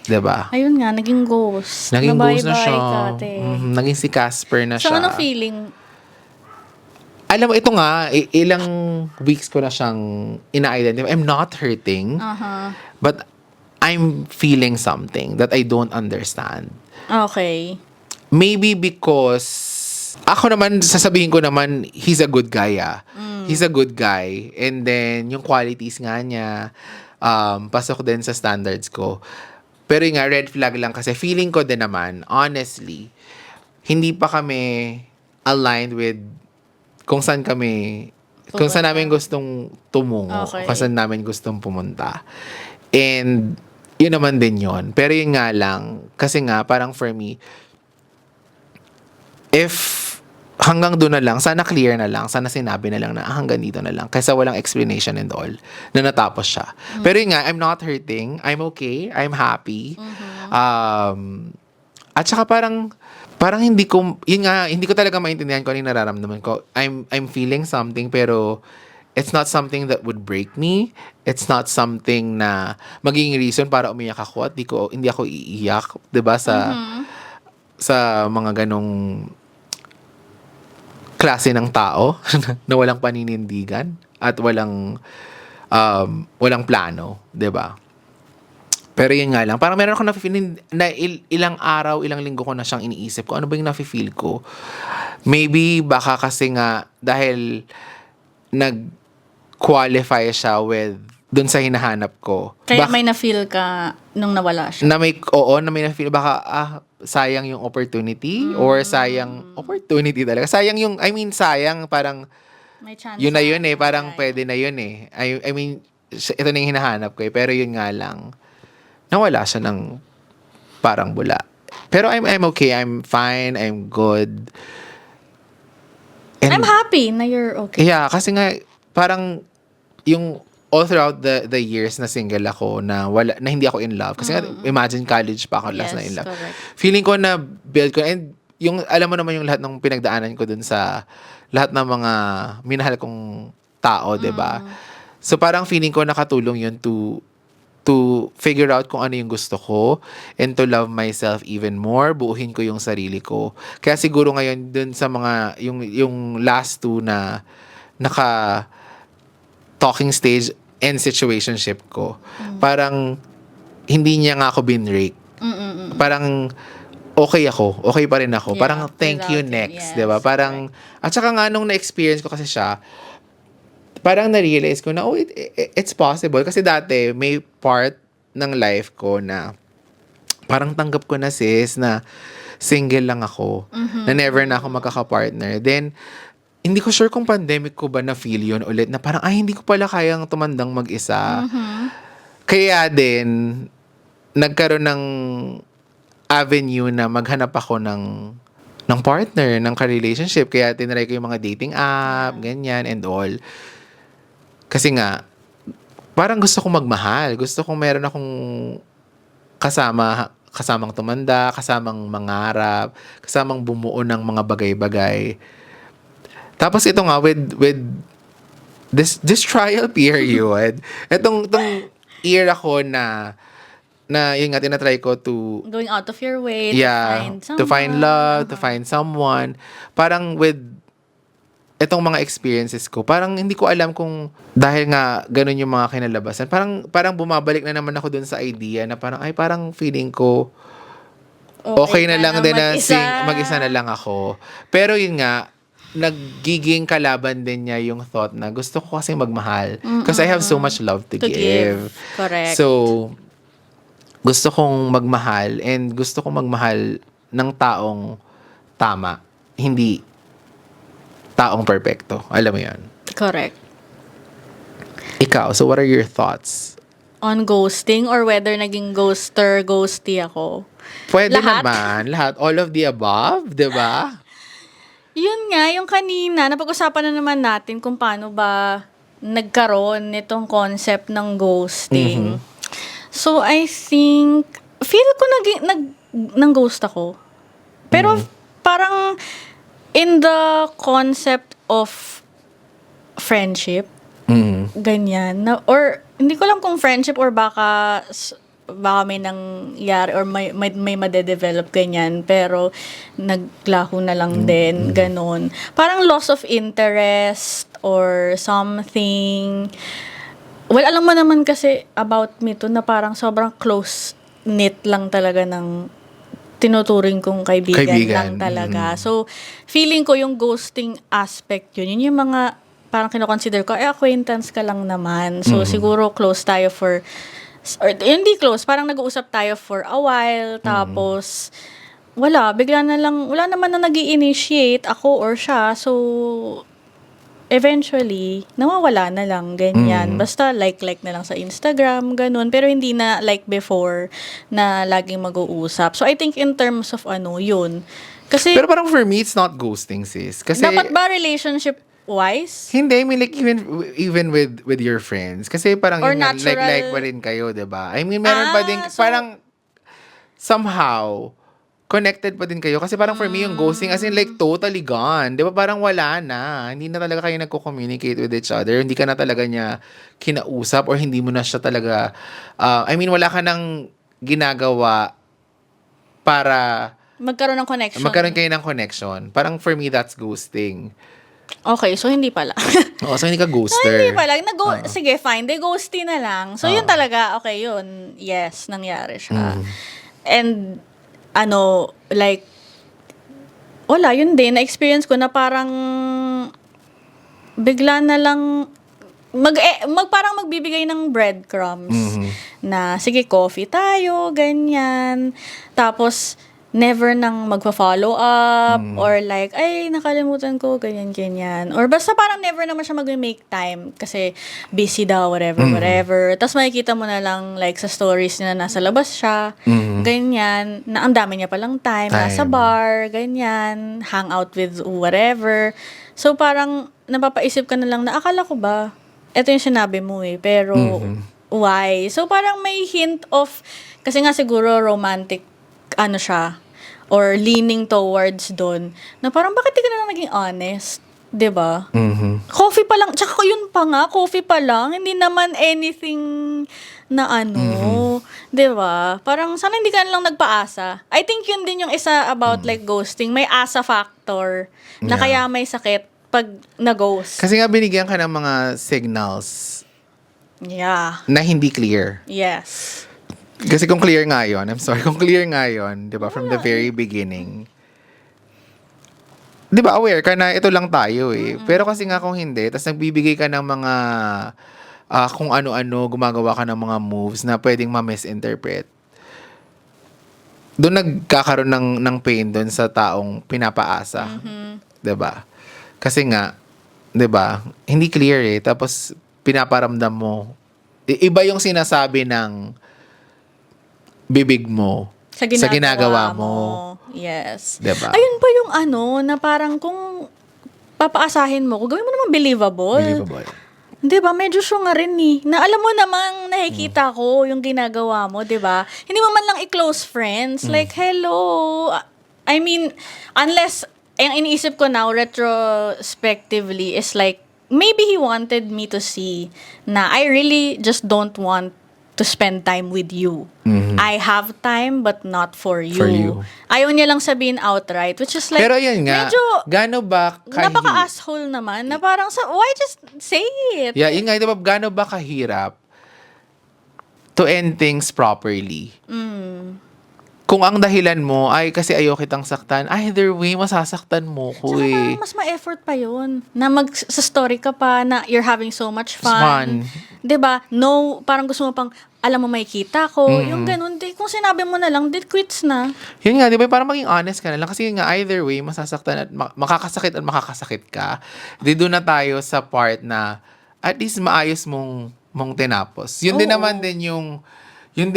'di ba? Ayun nga, naging ghost. Naging ghost na Bye-bye siya. ka, te. Naging si Casper na So, siya. anong feeling? Alam mo, ito nga, ilang weeks ko na siyang ina-identify. I'm not hurting, but I'm feeling something that I don't understand. Okay. Maybe because ako naman, sasabihin ko naman, he's a good guy, He's a good guy. And then, yung qualities nga niya, pasok din sa standards ko. Pero yung nga, red flag lang kasi feeling ko din naman, honestly, hindi pa kami aligned with kung saan namin gustong tumungo, Okay. kung saan namin gustong pumunta. And, yun naman din yun. Pero yun nga lang, kasi nga, parang for me, if hanggang doon na lang, sana clear na lang, sana sinabi na lang na hanggang dito na lang, kaysa walang explanation and all, na natapos siya. Pero yun nga, I'm not hurting, I'm okay, I'm happy. At saka parang hindi ko, yun nga, hindi ko talaga maintindihan kung ano yung nararamdaman ko. I'm feeling something, pero it's not something that would break me. It's not something na magiging reason para umiyak ako at hindi ako iiyak, 'di ba, sa mga ganong klase ng tao na walang paninindigan at walang plano, 'di ba? Pero yun nga lang, parang meron ako na-feel na ilang araw, ilang linggo ko na siyang iniisip ko, ano ba yung na-feel ko? Maybe baka kasi nga dahil nag-qualify siya with dun sa hinahanap ko. Kaya may na-feel ka nung nawala siya. Na may na-feel, baka sayang yung opportunity or sayang opportunity talaga. Sayang yung, sayang parang May chance. yun na yun eh, Ay. parang pwede na yun eh. I mean, ito na yung hinahanap ko eh, pero yun nga lang, nawala siya ng parang bula. Pero I'm okay, I'm fine, I'm good. And, I'm happy na you're okay. yeah, kasi nga, parang, yung all throughout the years na single ako, na hindi ako in love. Kasi nga, imagine college pa ako last na in love. Correct. Feeling ko na build ko, and yung, alam mo naman yung lahat ng pinagdaanan ko dun sa lahat ng mga minahal kong tao, 'di ba? So parang feeling ko nakatulong yun to figure out kung ano yung gusto ko and to love myself even more, buuhin ko yung sarili ko. Kaya siguro ngayon dun sa mga yung last two na naka talking stage and situationship ko, parang hindi niya nga ako binrake. Parang okay ako. Okay pa rin ako. Yeah, parang thank you without it. next, Yes, 'di ba? Parang at saka nga nung na-experience ko kasi siya, parang na-realize ko na, it's possible. Kasi dati, may part ng life ko na parang tanggap ko na na single lang ako. Na never na ako magkaka-partner. Then, hindi ko sure kung pandemic ko ba na-feel yun ulit. Na parang, hindi ko pala kayang tumandang mag-isa. Kaya din, nagkaroon ng avenue na maghanap ako ng partner, ng ka-relationship. Kaya tinry ko yung mga dating app, ganyan, and all. Kasi nga, parang gusto kong magmahal. Gusto kong meron akong kasamang tumanda, kasamang mangarap, kasamang bumuo ng mga bagay-bagay. Tapos ito nga, with this trial period, itong year ako na yun nga, tinatry ko to Going out of your way to find love, to find someone. Parang with itong mga experiences ko, parang hindi ko alam kung dahil nga ganun yung mga kinalabasan, parang bumabalik na naman ako dun sa idea na parang, parang feeling ko okay na lang din na mag-isa. mag-isa na lang ako. Pero yun nga, nagiging kalaban din niya yung thought na gusto ko kasi magmahal. Because I have so much love to give. Correct. So, gusto kong magmahal and gusto kong magmahal ng taong tama. Hindi taong perfecto. Alam mo yan. Correct. Ikaw, so what are your thoughts? On ghosting or whether naging ghoster, ghosty ako. Pwede Lahat? naman. Lahat. All of the above, di ba? Yun nga, yung kanina, napag-usapan na naman natin kung paano ba nagkaroon nitong concept ng ghosting. So, I think, feel ko nang ghost ako. Pero, parang, in the concept of friendship, ganyan, or, hindi ko alam kung friendship or baka may nangyari or may madedevelop ganyan, pero naglaho na lang din, ganon. Parang loss of interest or something. Well, alam mo naman kasi about me to na parang sobrang close-knit lang talaga ng tinuturing kong kaibigan lang talaga. So, feeling ko yung ghosting aspect yun yung mga parang kinoconsider ko, acquaintance ka lang naman. So, siguro close tayo or hindi close, parang nag-uusap tayo for a while, tapos, wala naman na nag-i-initiate ako or siya, so, eventually, nawawala na lang, ganyan. Basta like na lang sa Instagram, ganun. Pero hindi na like before na laging mag-uusap. So, I think in terms of yun. Kasi, Pero parang for me, it's not ghosting, sis. Kasi, dapat ba relationship-wise? hindi, I mean, like, even with your friends. Kasi parang, Or yun nga, natural- like pa rin kayo, diba? I mean, meron pa din, so- parang, somehow, connected pa din kayo. Kasi parang for me, yung ghosting, as in, like, totally gone. Di ba? Parang wala na. Hindi na talaga kayo nagko-communicate with each other. Hindi ka na talaga niya kinausap or hindi mo na siya talaga, I mean, wala ka nang ginagawa para Magkaroon ng connection. magkaroon kayo ng connection. Parang for me, that's ghosting. Okay, so hindi pala. Oo, so hindi ka So, ghoster. hindi pala. Sige, fine. De ghosty na lang. So, yun talaga, okay, yun. Yes, nangyari siya. And, like, wala, yun din. Na-experience ko na parang bigla na lang parang magbibigay ng breadcrumbs na, sige, coffee tayo, ganyan. Tapos, never nang magpa-follow up or like, ay, nakalimutan ko, ganyan. Or basta parang never naman siya mag-make time kasi busy daw, whatever. Tapos makikita mo na lang like sa stories niya na nasa labas siya, ganyan, na ang dami niya palang time, nasa bar, ganyan, hang out with whatever. So parang napapaisip ka na lang na akala ko ba, ito yung sinabi mo pero why? So parang may hint of, kasi nga siguro romantic, siya, or leaning towards doon, na parang bakit di ka na lang naging honest? 'Di ba? Coffee pa lang, tsaka yun pa nga, coffee pa lang, hindi naman anything na 'di ba? Parang sana hindi ka na lang nagpaasa. I think yun din yung isa about like ghosting, may asa factor, na kaya may sakit pag na-ghost. Kasi nga binigyan ka ng mga signals Yeah. na hindi clear. Yes. Kasi kung clear nga yun, kung clear nga yun, di ba, from the very beginning, di ba, aware ka na ito lang tayo Pero kasi nga kung hindi, tas nagbibigay ka ng mga, kung ano-ano, gumagawa ka ng mga moves na pwedeng ma-misinterpret, doon nagkakaroon ng pain doon sa taong pinapaasa. Di ba? Kasi nga, di ba, hindi clear tapos pinaparamdam mo, iba yung sinasabi ng bibig mo sa ginagawa mo. Yes. Diba? Ayun pa yung na parang kung papaasahin mo, kung gawin mo naman believable. Di ba? Medyo siya nga rin na alam mo namang nakikita ko yung ginagawa mo, di ba? Hindi mo man lang i-close friends. Like, hello. I mean, unless, ang iniisip ko now, retrospectively, is like, maybe he wanted me to see na I really just don't want to spend time with you. I have time but not for you. For you. Ayaw niya lang sabihin outright, which is like, Pero yun nga, medyo gaano ba napaka-asshole naman, na parang, why just say it? Yeah, yun nga, diba, gaano ba kahirap to end things properly? kung ang dahilan mo ay kasi ayaw kitang saktan, either way, masasaktan mo ko Tsaka eh. parang mas ma-effort pa yun. Na sa story ka pa, na you're having so much fun. Fun. 'Di ba? No, parang gusto mo pang, alam mo makikita ko. Yung ganun. Kung sinabi mo na lang, quits na. Yun nga, di ba? Parang maging honest ka na lang. Kasi nga, either way, masasaktan at makakasakit at makakasakit ka. Di doon na tayo sa part na at least maayos mong tinapos. Yun din Oo.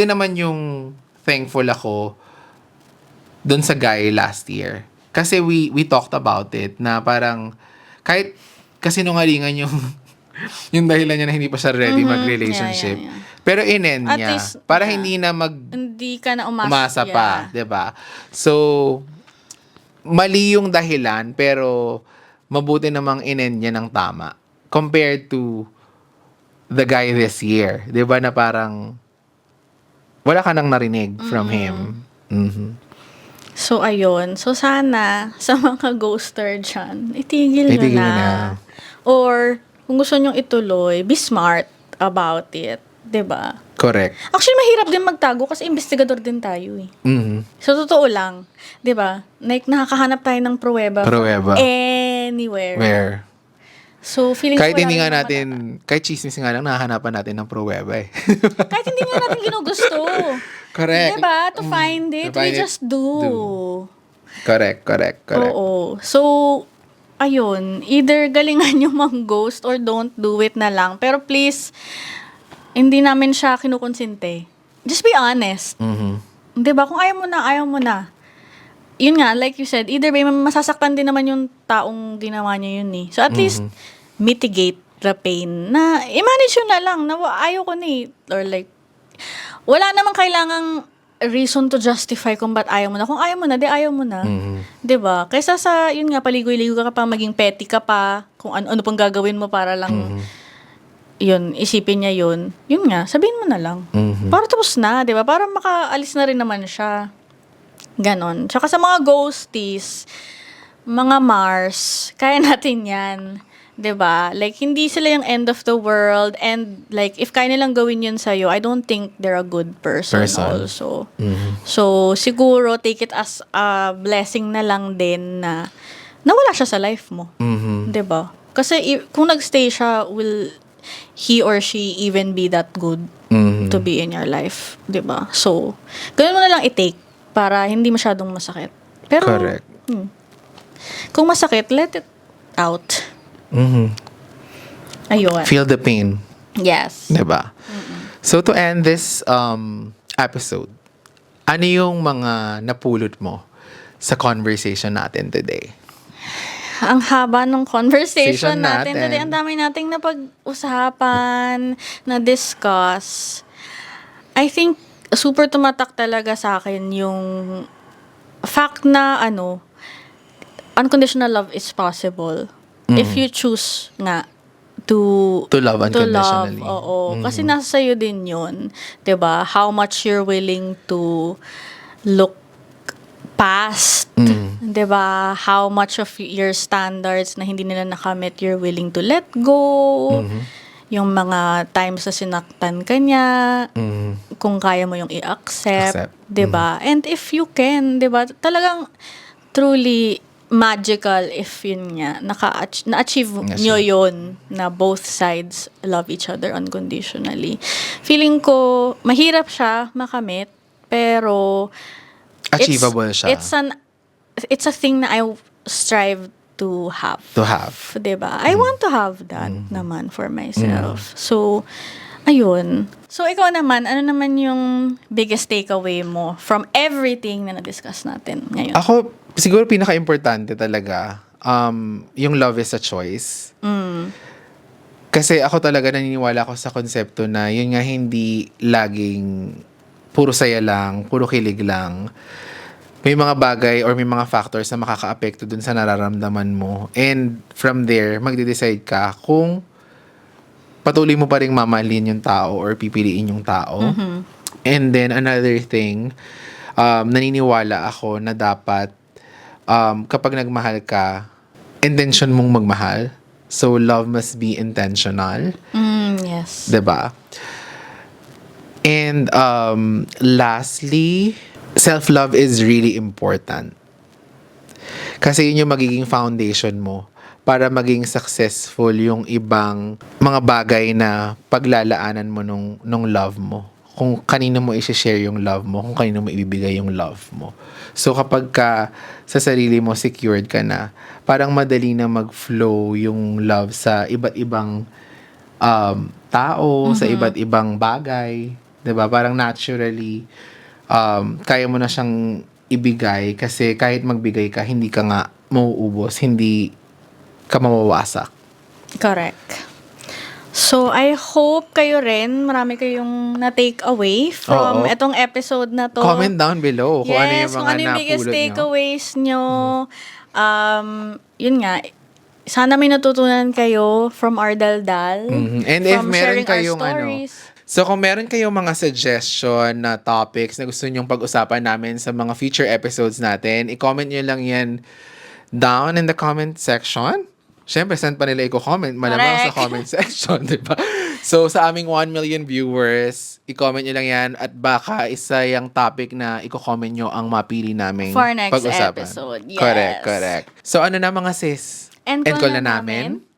naman yung thankful ako doon sa guy last year. Kasi we talked about it na parang kahit kasinungalingan yung yung dahilan niya na hindi pa siya ready mag-relationship. Yeah. Pero in-end At niya. least, Para yeah. hindi na Hindi ka na umasa pa, 'di ba? So mali yung dahilan pero mabuti namang in-end niya ng tama compared to the guy this year. 'Di ba na parang wala ka nang narinig from him. Mhm. So, ayun. So, sana, sa mga ghoster dyan, itigil nyo Itigil na. nyo na. Or, kung gusto nyong ituloy, be smart about it. 'Di ba? Correct. Actually, mahirap din magtago kasi investigador din tayo eh. Mhm. So, totoo lang. 'Di ba? Like, nakakahanap tayo ng pruweba. Pruweba. Anywhere. Where? So, feeling Kahit ko hindi wala nga rin natin, kahit chismis nga lang, nakahanapan natin ng pruweba eh. kahit hindi nga natin ginugusto. Correct. Diba? To find it, To find we it, just do. Correct. Oo. So, ayun. Either galingan nyo mang-ghost or don't do it na lang. Pero please, hindi namin siya kinukonsinte. Just be honest. Mhm. Diba? Kung ayaw mo na, ayaw mo na. Yun nga, like you said, either way, masasaktan din naman yung taong ginawa niya yun eh. So, at least, mitigate the pain na i-manage yun na lang na ayaw ko na eh. Or like, wala namang kailangang reason to justify kung ba't ayaw mo na. Kung ayaw mo na, di ayaw mo na. Mhm. 'Di ba? Kaysa sa, yun nga, paligoy-ligo ka pa, maging petty ka pa, kung ano pang gagawin mo para lang, yun, isipin niya yun. Yun nga, sabihin mo na lang. Mhm. Para tapos na, 'di ba? Para makaalis na rin naman siya. Ganon. Tsaka sa mga ghosties, mga Mars, kaya natin yan. 'Di ba? Like, hindi sila yung end of the world. And, like, if kaya nilang gawin yun sa'yo, I don't think they're a good person. Also. Mhm. So, siguro, take it as a blessing na lang din na nawala siya sa life mo. Mhm. 'Di ba? Kasi, kung nagstay siya, will he or she even be that good Mhm. to be in your life? 'Di ba? So, ganun mo na lang i-take para hindi masyadong masakit. Pero, Correct. kung masakit, let it out. Mhm. Ayun. Feel the pain. Yes. Diba? So, to end this episode, ano yung mga napulot mo sa conversation natin today? Ang haba ng conversation Station natin natin. today. Ang dami nating napag-usapan, na-discuss. I think, super tumatak talaga sa akin yung fact na, unconditional love is possible. If you choose nga to To love unconditionally. oo. Kasi nasa sa'yo din yun. 'Di ba? How much you're willing to look past. 'Di ba? How much of your standards na hindi nila nakamit, you're willing to let go. Yung mga times na sinaktan ka niya, Mhm. kung kaya mo yung i-accept, Accept. 'di ba? And if you can, 'di ba? Talagang truly magical if yun nga na-achieve nyo yun na both sides love each other unconditionally. Feeling ko mahirap siya makamit, pero Achievable siya. it's a thing na I strive to have. To have. 'Di ba? I want to have that naman for myself. So, ayun. So, ikaw naman, ano naman yung biggest takeaway mo from everything na na-discuss natin ngayon? Ako, siguro pinaka-importante talaga, yung love is a choice. Kasi ako talaga naniniwala ako sa konsepto na yun nga hindi laging puro saya lang, puro kilig lang. May mga bagay or may mga factors na makaka-apekto dun sa nararamdaman mo. And from there, magde-decide ka kung patuloy mo pa rin mamahalin yung tao or pipiliin yung tao. And then another thing, naniniwala ako na dapat kapag nagmahal ka, intention mong magmahal. So, love must be intentional. Yes. 'Di ba? And lastly, self-love is really important. Kasi yun yung magiging foundation mo para maging successful yung ibang mga bagay na paglalaanan mo nung love mo. Kung kanino mo i-share yung love mo, kung kanino mo ibibigay yung love mo. So kapag ka sa sarili mo secured ka na, parang madali na mag-flow yung love sa iba't ibang tao, sa iba't ibang bagay. 'Di ba? Parang naturally, kaya mo na siyang ibigay kasi kahit magbigay ka, hindi ka nga mauubos, hindi ka mawawasak. Correct. So, I hope kayo rin, marami kayong na-take away from Oo. etong episode na to. Comment down below kung ano yung Yes, mga kung ano yung biggest napulot nyo. takeaways nyo. Yun nga, sana may natutunan kayo from our daldal. And if from meron sharing our kayong stories. so kung meron kayong mga suggestion na topics na gusto nyong pag-usapan namin sa mga future episodes natin, i-comment nyo lang yan down in the comment section. Siyempre, saan pa nila i-comment? Malamang sa Correct. comment section, di ba? So, sa aming 1 million viewers, i-comment nyo lang yan at baka isa yung topic na i-comment nyo ang mapili naming For next pag-usapan. episode, yes. Correct. So, ano na mga sis? End End call call na na namin? namin.